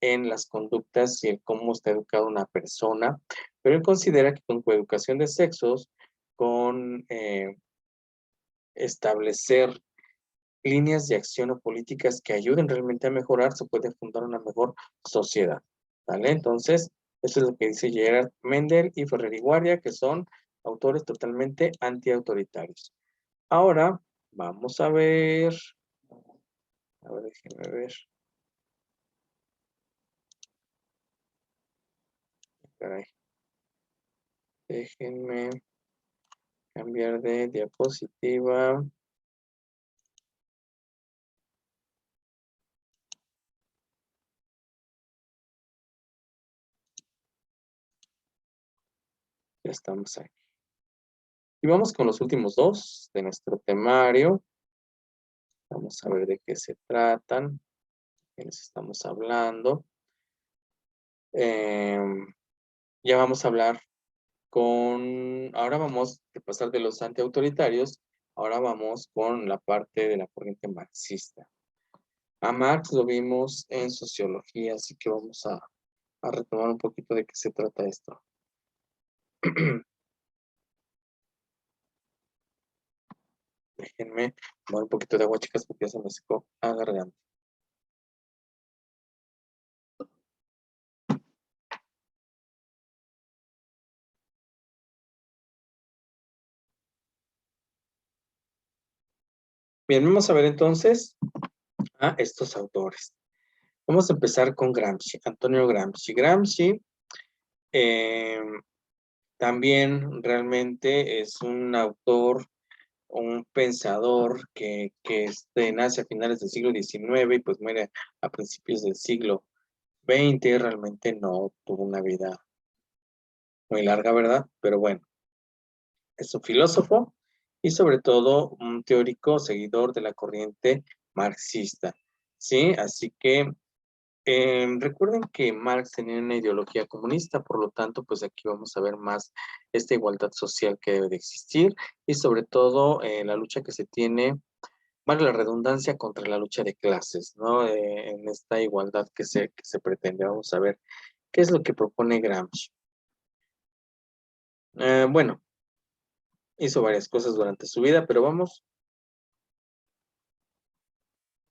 en las conductas y en cómo está educada una persona, pero él considera que con coeducación de sexos, con establecer líneas de acción o políticas que ayuden realmente a mejorar, se puede fundar una mejor sociedad, ¿vale? Entonces, eso es lo que dice Gerard Mendel y Ferrer y Guardia, que son autores totalmente antiautoritarios. Ahora, vamos a ver, déjenme ver, caray, déjenme cambiar de diapositiva. Ya estamos ahí. Y vamos con los últimos dos de nuestro temario. Vamos a ver de qué se tratan, de qué les estamos hablando. Ya vamos a hablar ahora vamos a pasar de los antiautoritarios Ahora vamos con la parte de la corriente marxista. A Marx lo vimos en sociología, así que vamos a retomar un poquito de qué se trata esto. Déjenme tomar un poquito de agua, chicas, porque ya se me secó la garganta. Bien, vamos a ver entonces a estos autores. Vamos a empezar con Gramsci, Antonio Gramsci. Gramsci eh, también realmente es un autor, un pensador que nace a finales del siglo XIX y pues muere a principios del siglo XX. Realmente no tuvo una vida muy larga, ¿verdad? Pero bueno, es un filósofo y sobre todo un teórico seguidor de la corriente marxista, ¿sí? Así que recuerden que Marx tenía una ideología comunista, por lo tanto, pues aquí vamos a ver más esta igualdad social que debe de existir y sobre todo la lucha que se tiene, vale la redundancia, contra la lucha de clases, ¿no? En esta igualdad que se pretende. Vamos a ver qué es lo que propone Gramsci. Bueno, hizo varias cosas durante su vida, pero vamos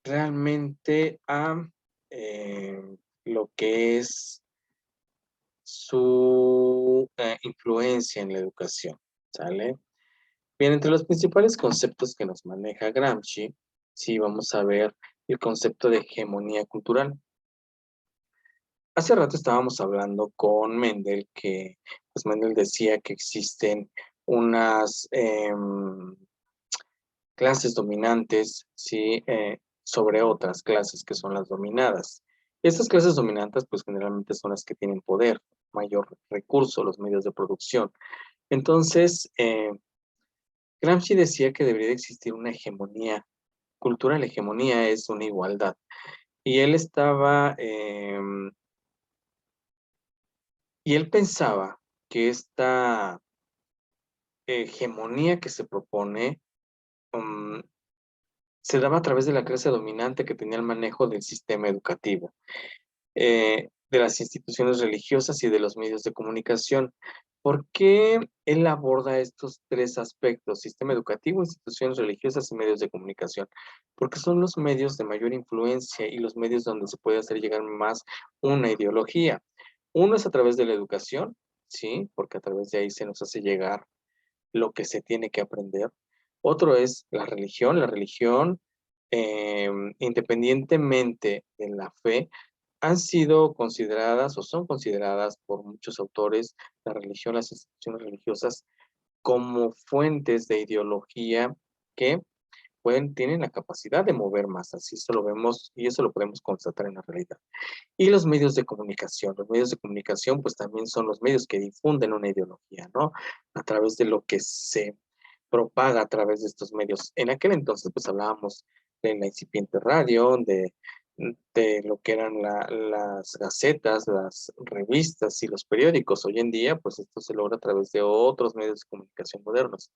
realmente a eh, lo que es su influencia en la educación, ¿sale? Bien, entre los principales conceptos que nos maneja Gramsci, sí vamos a ver el concepto de hegemonía cultural. Hace rato estábamos hablando con Mendel, que pues Mendel decía que existen unas clases dominantes, ¿sí? Sobre otras clases que son las dominadas. Estas clases dominantes, pues generalmente son las que tienen poder, mayor recurso, los medios de producción. Entonces, Gramsci decía que debería existir una hegemonía cultural. La hegemonía es una igualdad. Y él pensaba que esta hegemonía que se propone, um, se daba a través de la clase dominante que tenía el manejo del sistema educativo, de las instituciones religiosas y de los medios de comunicación. ¿Por qué él aborda estos tres aspectos: sistema educativo, instituciones religiosas y medios de comunicación? Porque son los medios de mayor influencia y los medios donde se puede hacer llegar más una ideología. Uno es a través de la educación, ¿sí? Porque a través de ahí se nos hace llegar lo que se tiene que aprender. Otro es la religión. La religión, independientemente de la fe, han sido consideradas o son consideradas por muchos autores, la religión, las instituciones religiosas, como fuentes de ideología que tienen la capacidad de mover masas. Y eso lo vemos y eso lo podemos constatar en la realidad. Y los medios de comunicación. Los medios de comunicación, pues también son los medios que difunden una ideología, ¿no? A través de lo que se propaga a través de estos medios. En aquel entonces, pues hablábamos de la incipiente radio, de lo que eran las gacetas, las revistas y los periódicos. Hoy en día, pues esto se logra a través de otros medios de comunicación modernos.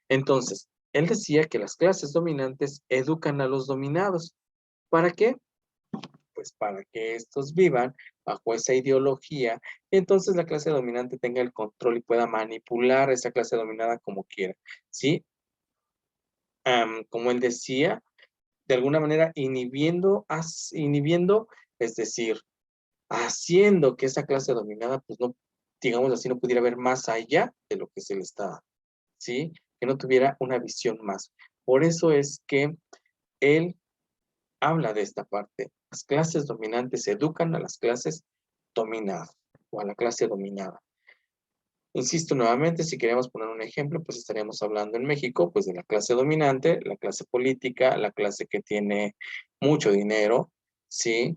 Entonces, él decía que las clases dominantes educan a los dominados. ¿Para qué? Pues para que estos vivan bajo esa ideología, y entonces la clase dominante tenga el control y pueda manipular a esa clase dominada como quiera, ¿sí? Como él decía, de alguna manera inhibiendo, es decir, haciendo que esa clase dominada, pues no, digamos así, no pudiera ver más allá de lo que se le está, ¿sí? Que no tuviera una visión más. Por eso es que él habla de esta parte. Las clases dominantes educan a las clases dominadas o a la clase dominada. Insisto nuevamente, si queremos poner un ejemplo, pues estaríamos hablando en México, pues de la clase dominante, la clase política, la clase que tiene mucho dinero, ¿sí?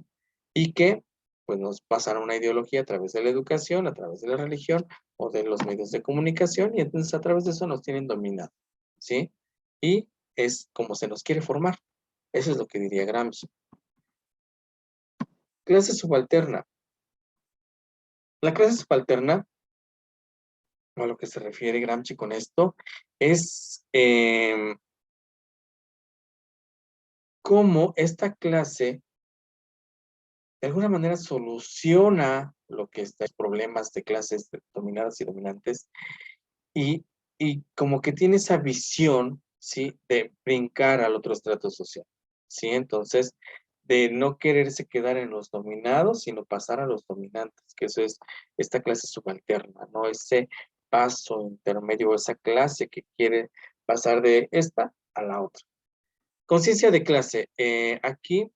Y que pues nos pasan una ideología a través de la educación, a través de la religión o de los medios de comunicación, y entonces a través de eso nos tienen dominado, ¿sí? Y es como se nos quiere formar. Eso es lo que diría Gramsci. Clase subalterna. La clase subalterna, a lo que se refiere Gramsci con esto, es cómo esta clase de alguna manera soluciona lo que están problemas de clases dominadas y dominantes y, y como que tiene esa visión, ¿sí? De brincar al otro estrato social, ¿sí? Entonces, de no quererse quedar en los dominados, sino pasar a los dominantes, que eso es esta clase subalterna, ¿no? Ese paso intermedio, esa clase que quiere pasar de esta a la otra. Conciencia de clase. Aquí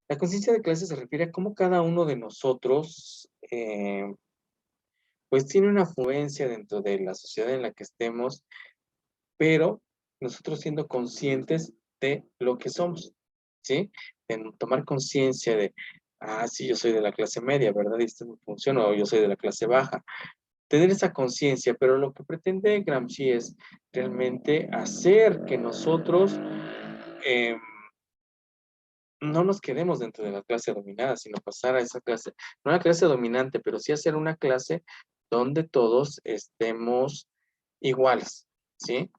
la conciencia de clase se refiere a cómo cada uno de nosotros, pues tiene una afluencia dentro de la sociedad en la que estemos, pero nosotros siendo conscientes de lo que somos, ¿sí? En tomar conciencia de, sí, yo soy de la clase media, ¿verdad? Y esto no funciona, o yo soy de la clase baja. Tener esa conciencia, pero lo que pretende Gramsci es realmente hacer que nosotros eh, no nos quedemos dentro de la clase dominada, sino pasar a esa clase, no la clase dominante, pero sí hacer una clase donde todos estemos iguales, ¿sí?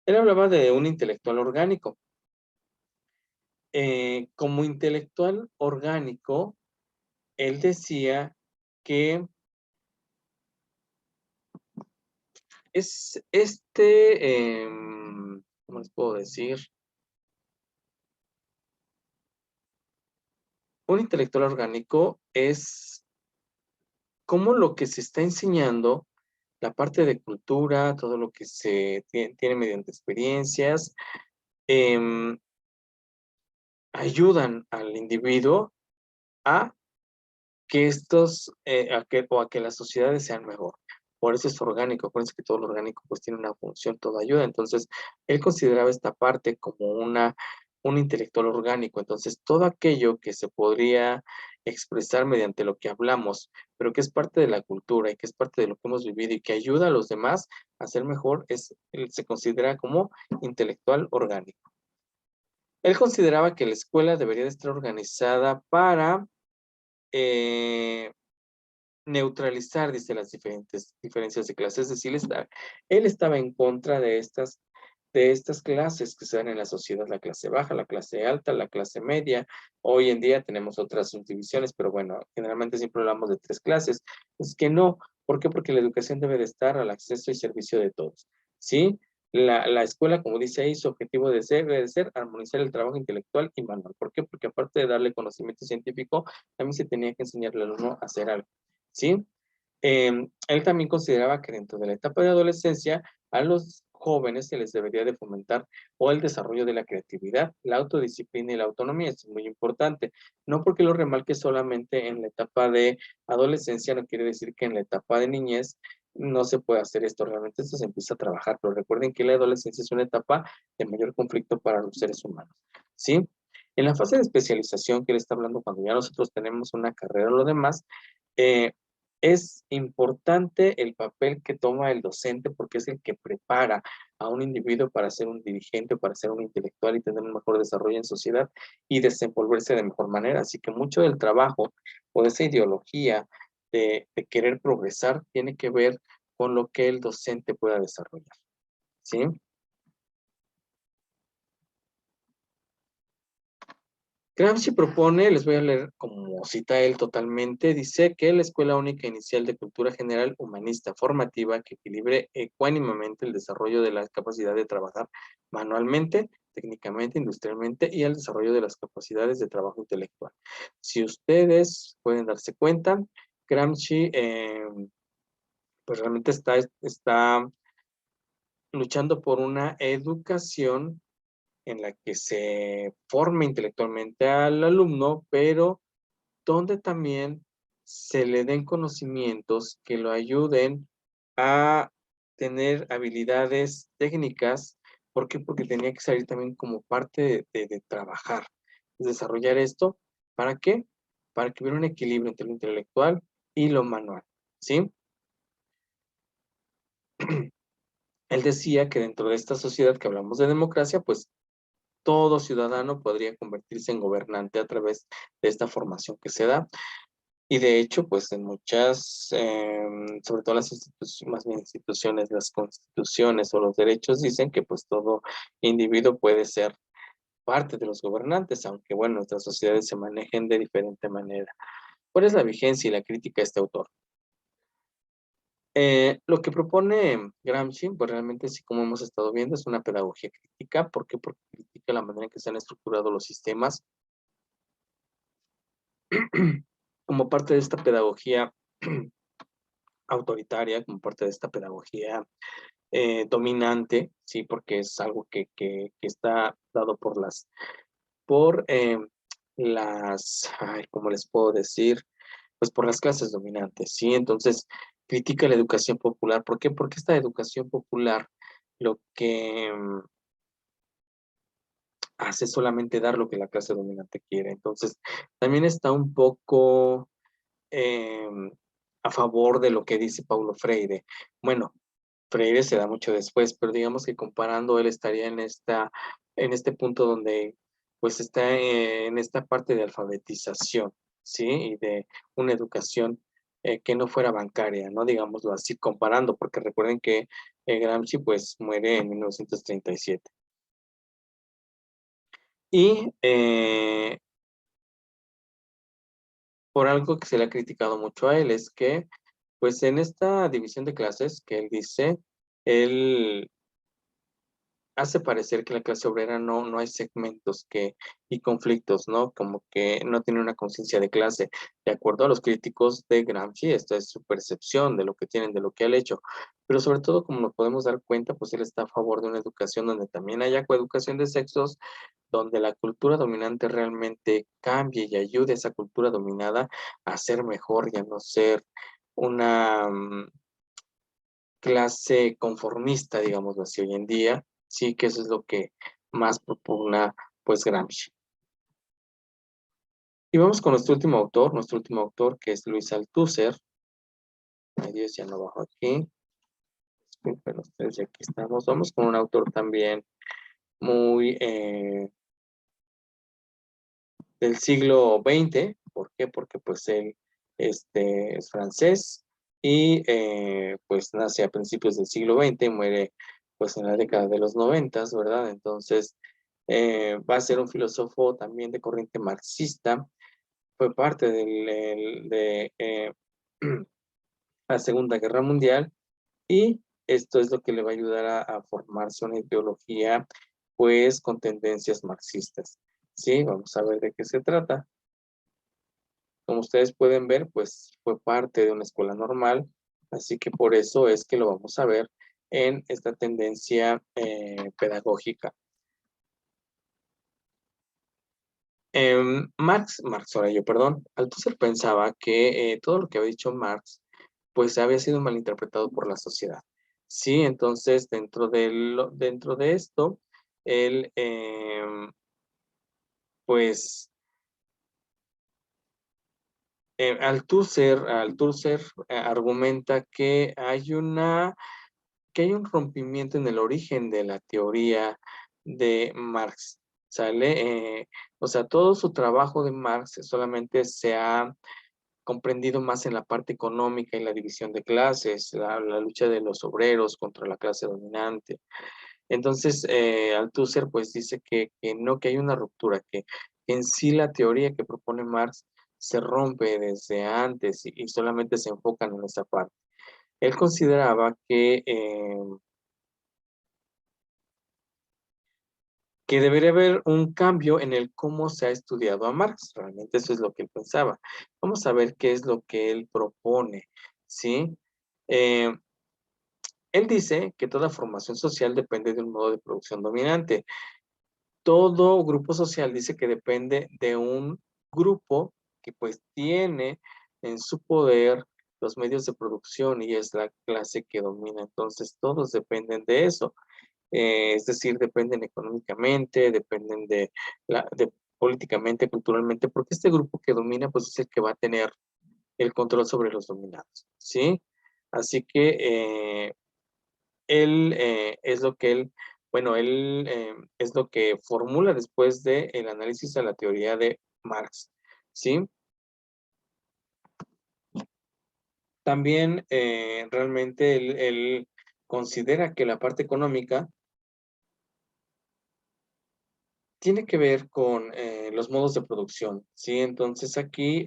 Él hablaba de un intelectual orgánico. Como intelectual orgánico, él decía que es ¿cómo les puedo decir? Un intelectual orgánico es como lo que se está enseñando, la parte de cultura, todo lo que se tiene mediante experiencias, em, ayudan al individuo a que o a que las sociedades sean mejor. Por eso es orgánico, acuérdense que todo lo orgánico pues tiene una función, todo ayuda. Entonces, él consideraba esta parte como un intelectual orgánico. Entonces, todo aquello que se podría expresar mediante lo que hablamos, pero que es parte de la cultura y que es parte de lo que hemos vivido y que ayuda a los demás a ser mejor, se considera como intelectual orgánico. Él consideraba que la escuela debería de estar organizada para eh, neutralizar, dice, las diferentes diferencias de clases. Es decir, él estaba en contra de estas clases que se dan en la sociedad, la clase baja, la clase alta, la clase media. Hoy en día tenemos otras subdivisiones, pero bueno, generalmente siempre hablamos de tres clases. Es que no. ¿Por qué? Porque la educación debe de estar al acceso y servicio de todos, ¿sí? La escuela, como dice ahí, su objetivo debe de ser armonizar el trabajo intelectual y manual. ¿Por qué? Porque aparte de darle conocimiento científico, también se tenía que enseñarle al alumno a hacer algo, ¿sí? Él también consideraba que dentro de la etapa de adolescencia, a los jóvenes se les debería de fomentar o el desarrollo de la creatividad, la autodisciplina y la autonomía. Esto es muy importante. No porque lo remarque solamente en la etapa de adolescencia, no quiere decir que en la etapa de niñez no se puede hacer esto. Realmente esto se empieza a trabajar, pero recuerden que la adolescencia es una etapa de mayor conflicto para los seres humanos, ¿sí? En la fase de especialización que él está hablando, cuando ya nosotros tenemos una carrera o lo demás, eh, es importante el papel que toma el docente porque es el que prepara a un individuo para ser un dirigente, para ser un intelectual y tener un mejor desarrollo en sociedad y desenvolverse de mejor manera. Así que mucho del trabajo o de esa ideología de querer progresar tiene que ver con lo que el docente pueda desarrollar, ¿sí? Gramsci propone, les voy a leer como cita él totalmente, dice que la Escuela Única Inicial de Cultura General Humanista Formativa que equilibre ecuánimamente el desarrollo de la capacidad de trabajar manualmente, técnicamente, industrialmente y el desarrollo de las capacidades de trabajo intelectual. Si ustedes pueden darse cuenta, Gramsci pues realmente está luchando por una educación en la que se forme intelectualmente al alumno, pero donde también se le den conocimientos que lo ayuden a tener habilidades técnicas. ¿Por qué? Porque tenía que salir también como parte de trabajar, desarrollar esto. ¿Para qué? Para que hubiera un equilibrio entre lo intelectual y lo manual, ¿sí? Él decía que dentro de esta sociedad que hablamos de democracia, pues todo ciudadano podría convertirse en gobernante a través de esta formación que se da. Y de hecho, pues en muchas, sobre todo las instituciones, más bien instituciones, las constituciones o los derechos dicen que pues todo individuo puede ser parte de los gobernantes, aunque bueno, nuestras sociedades se manejen de diferente manera. ¿Cuál es la vigencia y la crítica de este autor? Lo que propone Gramsci, pues realmente sí, como hemos estado viendo, es una pedagogía crítica. ¿Por qué? Porque critica la manera en que se han estructurado los sistemas como parte de esta pedagogía autoritaria, como parte de esta pedagogía dominante, sí, porque es algo que está dado por ay, ¿cómo les puedo decir? Pues por las clases dominantes, ¿sí? Entonces, critica la educación popular. ¿Por qué? Porque esta educación popular lo que hace solamente dar lo que la clase dominante quiere. Entonces, también está un poco a favor de lo que dice Paulo Freire. Bueno, Freire se da mucho después, pero digamos que comparando, él estaría en este punto donde pues está en esta parte de alfabetización, ¿sí? Y de una educación que no fuera bancaria, ¿no? Digámoslo así, comparando, porque recuerden que Gramsci pues muere en 1937. Y por algo que se le ha criticado mucho a él es que, pues en esta división de clases que él dice, él hace parecer que la clase obrera no hay segmentos y conflictos, ¿no? Como que no tiene una conciencia de clase. De acuerdo a los críticos de Gramsci, esta es su percepción de lo que tienen, de lo que ha hecho. Pero sobre todo, como nos podemos dar cuenta, pues él está a favor de una educación donde también haya coeducación de sexos, donde la cultura dominante realmente cambie y ayude a esa cultura dominada a ser mejor y a no ser una clase conformista, digámoslo así, hoy en día, sí que eso es lo que más propugna, pues, Gramsci. Y vamos con nuestro último autor, que es Luis Althusser. Ay, Dios, ya no bajo aquí. Disculpen ustedes, ya aquí estamos. Vamos con un autor también muy del siglo XX. ¿Por qué? Porque pues él es francés y pues nace a principios del siglo XX, muere pues en la década de los 90, ¿verdad? Entonces va a ser un filósofo también de corriente marxista, fue parte de la Segunda Guerra Mundial y esto es lo que le va a ayudar a formarse una ideología pues con tendencias marxistas. Sí, vamos a ver de qué se trata. Como ustedes pueden ver, pues fue parte de una escuela normal, así que por eso es que lo vamos a ver en esta tendencia pedagógica. Perdón, Althusser pensaba que todo lo que había dicho Marx, pues había sido malinterpretado por la sociedad. Sí, entonces dentro de esto, él, pues, Althusser argumenta que hay un rompimiento en el origen de la teoría de Marx, ¿sale? O sea, todo su trabajo de Marx solamente se ha comprendido más en la parte económica y la división de clases, la lucha de los obreros contra la clase dominante. Entonces, Althusser pues dice que hay una ruptura, que en sí la teoría que propone Marx se rompe desde antes y solamente se enfocan en esa parte. Él consideraba que debería haber un cambio en el cómo se ha estudiado a Marx. Realmente eso es lo que él pensaba. Vamos a ver qué es lo que él propone, ¿sí? Eh, Él dice que toda formación social depende de un modo de producción dominante. Todo grupo social dice que depende de un grupo que pues tiene en su poder los medios de producción y es la clase que domina. Entonces todos dependen de eso. Es decir, dependen económicamente, dependen de políticamente, culturalmente, porque este grupo que domina pues es el que va a tener el control sobre los dominados, ¿sí? Así que es lo que él es lo que formula después del análisis de la teoría de Marx, ¿sí? También realmente él considera que la parte económica tiene que ver con los modos de producción, ¿sí? Entonces aquí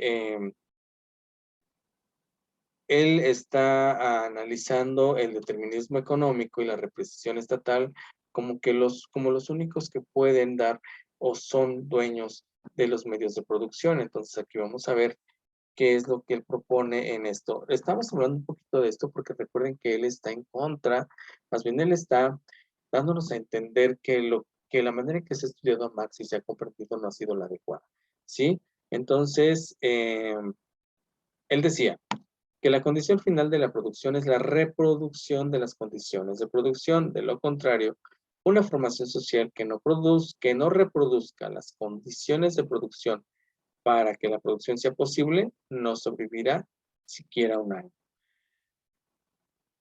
él está analizando el determinismo económico y la represión estatal como los únicos que pueden dar o son dueños de los medios de producción. Entonces aquí vamos a ver qué es lo que él propone en esto. Estamos hablando un poquito de esto porque recuerden que él está en contra, más bien él está dándonos a entender que la manera en que se ha estudiado a Marx y se ha comprendido no ha sido la adecuada, ¿sí? Entonces, él decía que la condición final de la producción es la reproducción de las condiciones de producción. De lo contrario, una formación social que no reproduzca las condiciones de producción para que la producción sea posible, no sobrevivirá siquiera un año.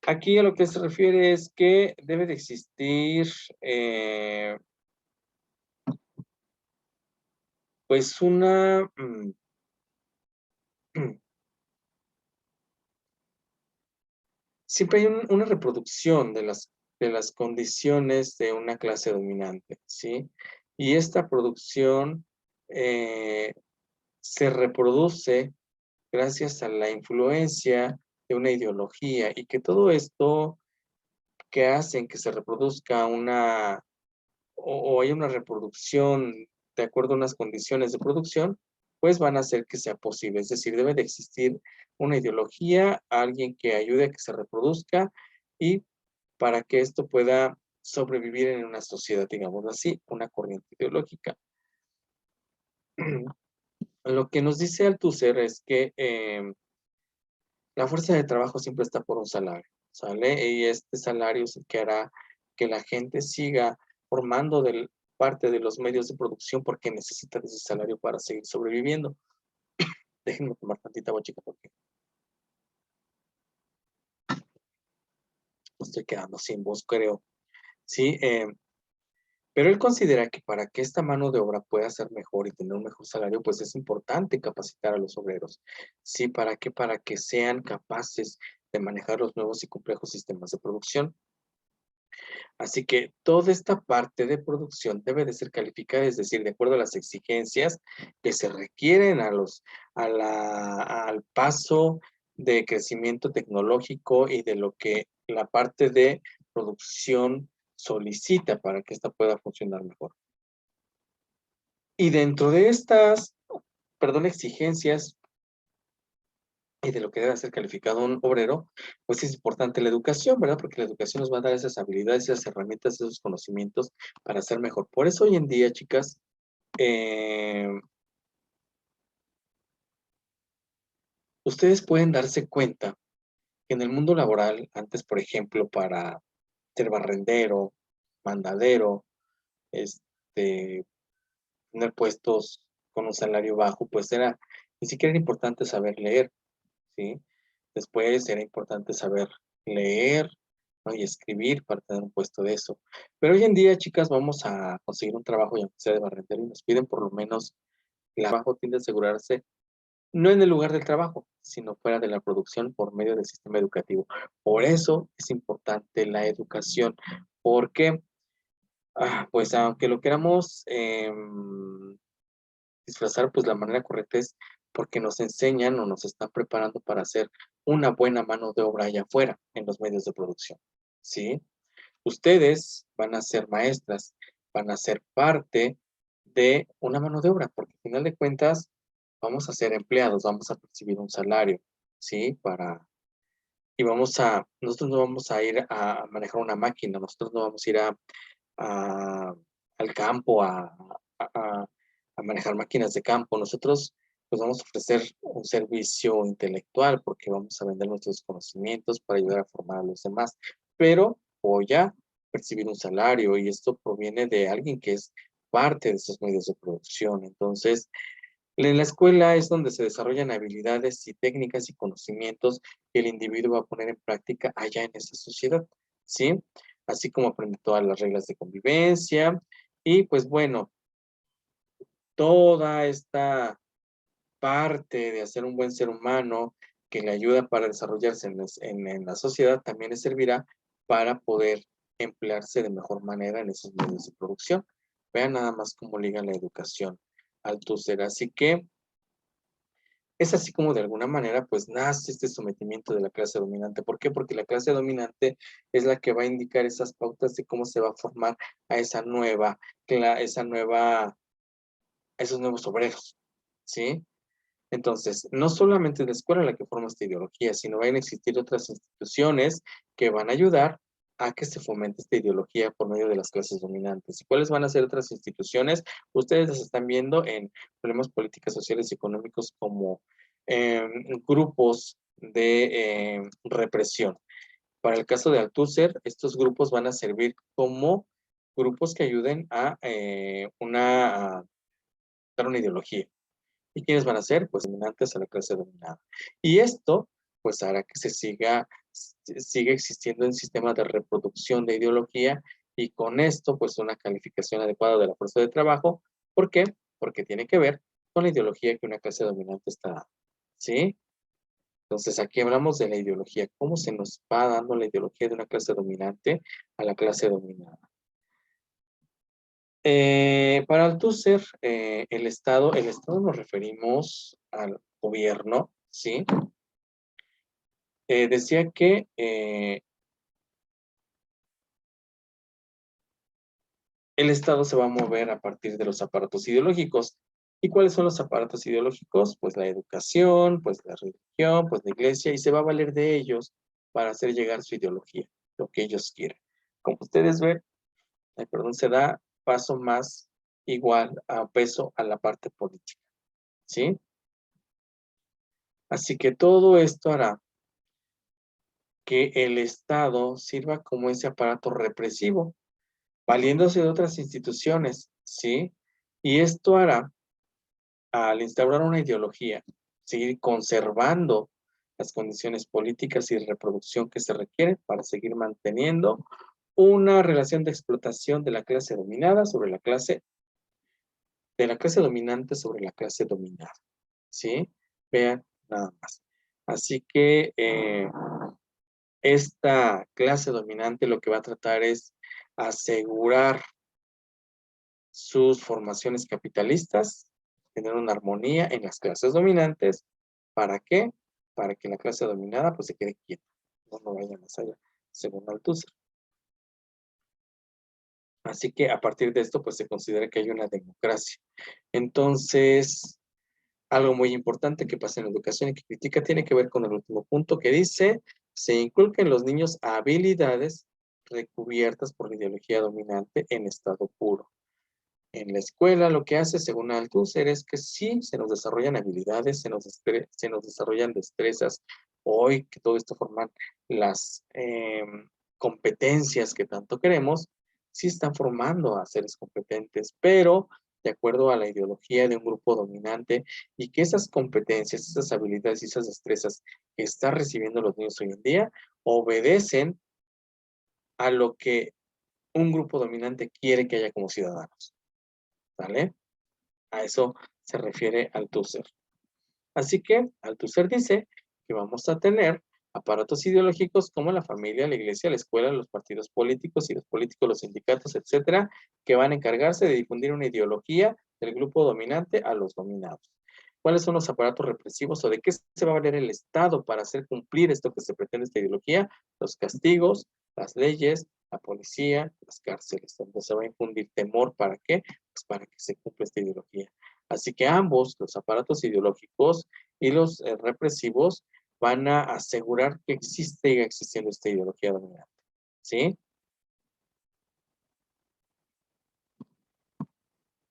Aquí a lo que se refiere es que debe de existir, pues siempre hay una reproducción de las condiciones de una clase dominante, ¿sí? Y esta producción eh, se reproduce gracias a la influencia de una ideología y que todo esto que hacen que se reproduzca o haya una reproducción de acuerdo a unas condiciones de producción, pues van a hacer que sea posible. Es decir, debe de existir una ideología, alguien que ayude a que se reproduzca y para que esto pueda sobrevivir en una sociedad, digamos así, una corriente ideológica. Lo que nos dice Althusser es que la fuerza de trabajo siempre está por un salario, ¿sale? Y este salario es el que hará que la gente siga formando parte de los medios de producción porque necesita de ese salario para seguir sobreviviendo. Déjenme tomar tantita agua, chica, porque me estoy quedando sin voz, creo. Sí, pero él considera que para que esta mano de obra pueda ser mejor y tener un mejor salario, pues es importante capacitar a los obreros. Sí, ¿para qué? Para que sean capaces de manejar los nuevos y complejos sistemas de producción. Así que toda esta parte de producción debe de ser calificada, es decir, de acuerdo a las exigencias que se requieren al paso de crecimiento tecnológico y de lo que la parte de producción solicita para que esta pueda funcionar mejor. Y dentro de estas, perdón, exigencias y de lo que debe ser calificado un obrero, pues es importante la educación, ¿verdad? Porque la educación nos va a dar esas habilidades, esas herramientas, esos conocimientos para ser mejor. Por eso hoy en día, chicas, eh, ustedes pueden darse cuenta que en el mundo laboral, antes, por ejemplo, para ser barrendero, mandadero, este, tener puestos con un salario bajo, pues ni siquiera era importante saber leer, ¿sí? Después era importante saber leer, ¿no? Y escribir para tener un puesto de eso. Pero hoy en día, chicas, vamos a conseguir un trabajo, ya sea de barrendero, y nos piden por lo menos, el trabajo tiende a asegurarse, no en el lugar del trabajo, sino fuera de la producción por medio del sistema educativo. Por eso es importante la educación, porque, pues aunque lo queramos disfrazar, pues la manera correcta es porque nos enseñan o nos están preparando para hacer una buena mano de obra allá afuera, en los medios de producción, ¿sí? Ustedes van a ser maestras, van a ser parte de una mano de obra, porque al final de cuentas vamos a ser empleados, vamos a percibir un salario, ¿sí? Nosotros no vamos a ir a manejar una máquina, nosotros no vamos a ir a- al campo a manejar máquinas de campo. Nosotros pues vamos a ofrecer un servicio intelectual porque vamos a vender nuestros conocimientos para ayudar a formar a los demás. Pero voy a percibir un salario y esto proviene de alguien que es parte de esos medios de producción. Entonces, en la escuela es donde se desarrollan habilidades y técnicas y conocimientos que el individuo va a poner en práctica allá en esa sociedad, ¿sí? Así como aprende todas las reglas de convivencia y pues bueno, toda esta parte de hacer un buen ser humano que le ayuda para desarrollarse en la sociedad, también le servirá para poder emplearse de mejor manera en esos medios de producción. Vean nada más cómo liga la educación al TUSER. Así que es así como de alguna manera pues nace este sometimiento de la clase dominante. ¿Por qué? Porque la clase dominante es la que va a indicar esas pautas de cómo se va a formar a esos nuevos obreros, ¿sí? Entonces, no solamente es la escuela la que forma esta ideología, sino van a existir otras instituciones que van a ayudar a que se fomente esta ideología por medio de las clases dominantes. ¿Y cuáles van a ser otras instituciones? Ustedes las están viendo en problemas políticos, sociales y económicos como eh, grupos de represión. Para el caso de Althusser, estos grupos van a servir como grupos que ayuden a dar una ideología. ¿Y quiénes van a ser? Pues dominantes a la clase dominada. Y esto, pues hará que siga existiendo un sistema de reproducción de ideología y con esto, pues una calificación adecuada de la fuerza de trabajo. ¿Por qué? Porque tiene que ver con la ideología que una clase dominante está dando. ¿Sí? Entonces aquí hablamos de la ideología, cómo se nos va dando la ideología de una clase dominante a la clase dominada. Para Althusser, el Estado nos referimos al gobierno, ¿sí? Decía que el Estado se va a mover a partir de los aparatos ideológicos. ¿Y cuáles son los aparatos ideológicos? Pues la educación, pues la religión, pues la iglesia, y se va a valer de ellos para hacer llegar su ideología, lo que ellos quieren. Como ustedes ven, se da paso más igual a peso a la parte política, ¿sí? Así que todo esto hará que el Estado sirva como ese aparato represivo, valiéndose de otras instituciones, ¿sí? Y esto hará, al instaurar una ideología, seguir conservando las condiciones políticas y de reproducción que se requieren para seguir manteniendo una relación de explotación de la clase dominada sobre de la clase dominante sobre la clase dominada, ¿sí? Vean nada más. Así que esta clase dominante lo que va a tratar es asegurar sus formaciones capitalistas, tener una armonía en las clases dominantes. ¿Para qué? Para que la clase dominada pues se quede quieta, no vaya más allá, según Althusser. Así que a partir de esto pues se considera que hay una democracia. Entonces, algo muy importante que pasa en la educación y que critica tiene que ver con el último punto que dice, se inculquen en los niños habilidades recubiertas por la ideología dominante en estado puro. En la escuela lo que hace, según Althusser, es que sí se nos desarrollan habilidades, se nos desarrollan destrezas. Hoy que todo esto forman las competencias que tanto queremos, sí están formando a seres competentes, pero de acuerdo a la ideología de un grupo dominante y que esas competencias, esas habilidades y esas destrezas que están recibiendo los niños hoy en día obedecen a lo que un grupo dominante quiere que haya como ciudadanos. ¿Vale? A eso se refiere Althusser. Así que Althusser dice que vamos a tener aparatos ideológicos como la familia, la iglesia, la escuela, los partidos políticos y los políticos, los sindicatos, etcétera, que van a encargarse de difundir una ideología del grupo dominante a los dominados. ¿Cuáles son los aparatos represivos o de qué se va a valer el Estado para hacer cumplir esto que se pretende esta ideología? Los castigos, las leyes, la policía, las cárceles, donde se va a infundir temor. ¿Para qué? Pues para que se cumpla esta ideología. Así que ambos, los aparatos ideológicos y los represivos, van a asegurar que siga existiendo esta ideología dominante. ¿Sí?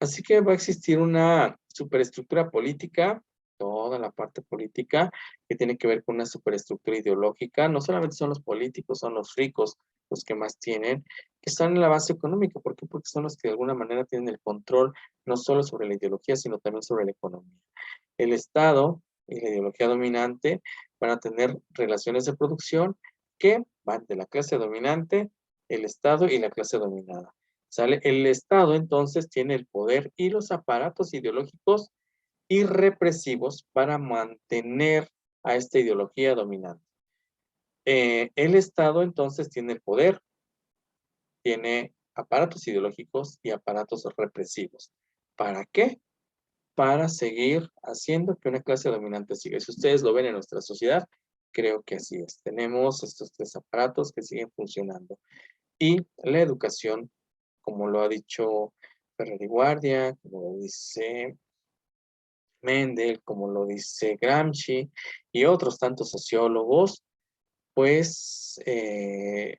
Así que va a existir una superestructura política, toda la parte política, que tiene que ver con una superestructura ideológica. No solamente son los políticos, son los ricos los que más tienen, que están en la base económica. ¿Por qué? Porque son los que de alguna manera tienen el control no solo sobre la ideología, sino también sobre la economía. El Estado y la ideología dominante van a tener relaciones de producción que van de la clase dominante, el Estado y la clase dominada. ¿Sale? El Estado entonces tiene el poder y los aparatos ideológicos y represivos para mantener a esta ideología dominante. El Estado entonces tiene el poder, tiene aparatos ideológicos y aparatos represivos. ¿Para qué? Para seguir haciendo que una clase dominante siga. Si ustedes lo ven en nuestra sociedad, creo que así es. Tenemos estos tres aparatos que siguen funcionando. Y la educación, como lo ha dicho Ferrer y Guardia, como lo dice Mendel, como lo dice Gramsci y otros tantos sociólogos, pues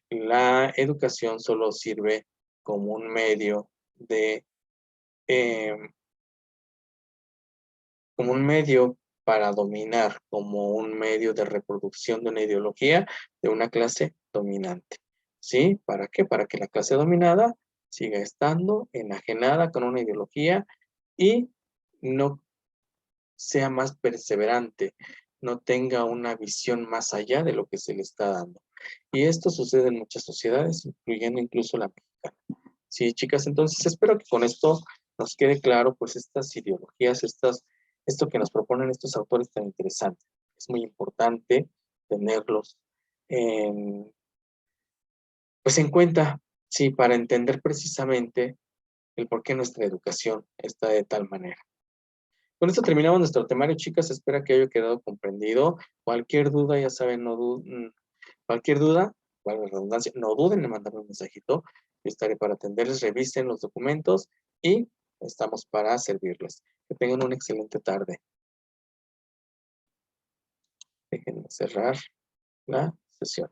la educación solo sirve como un medio de, eh, como un medio para dominar, como un medio de reproducción de una ideología de una clase dominante. ¿Sí? ¿Para qué? Para que la clase dominada siga estando enajenada con una ideología y no sea más perseverante, no tenga una visión más allá de lo que se le está dando. Y esto sucede en muchas sociedades, incluyendo incluso la mexicana. Sí, chicas, entonces espero que con esto nos quede claro, pues estas ideologías, esto que nos proponen estos autores tan interesantes. Es muy importante tenerlos en, pues en cuenta, sí, para entender precisamente el por qué nuestra educación está de tal manera. Con esto terminamos nuestro temario, chicas. Espero que haya quedado comprendido. Cualquier duda, ya saben, cualquier duda, valga la redundancia, no duden en mandarme un mensajito. Yo estaré para atenderles, revisen los documentos y estamos para servirles. Que tengan una excelente tarde. Déjenme cerrar la sesión.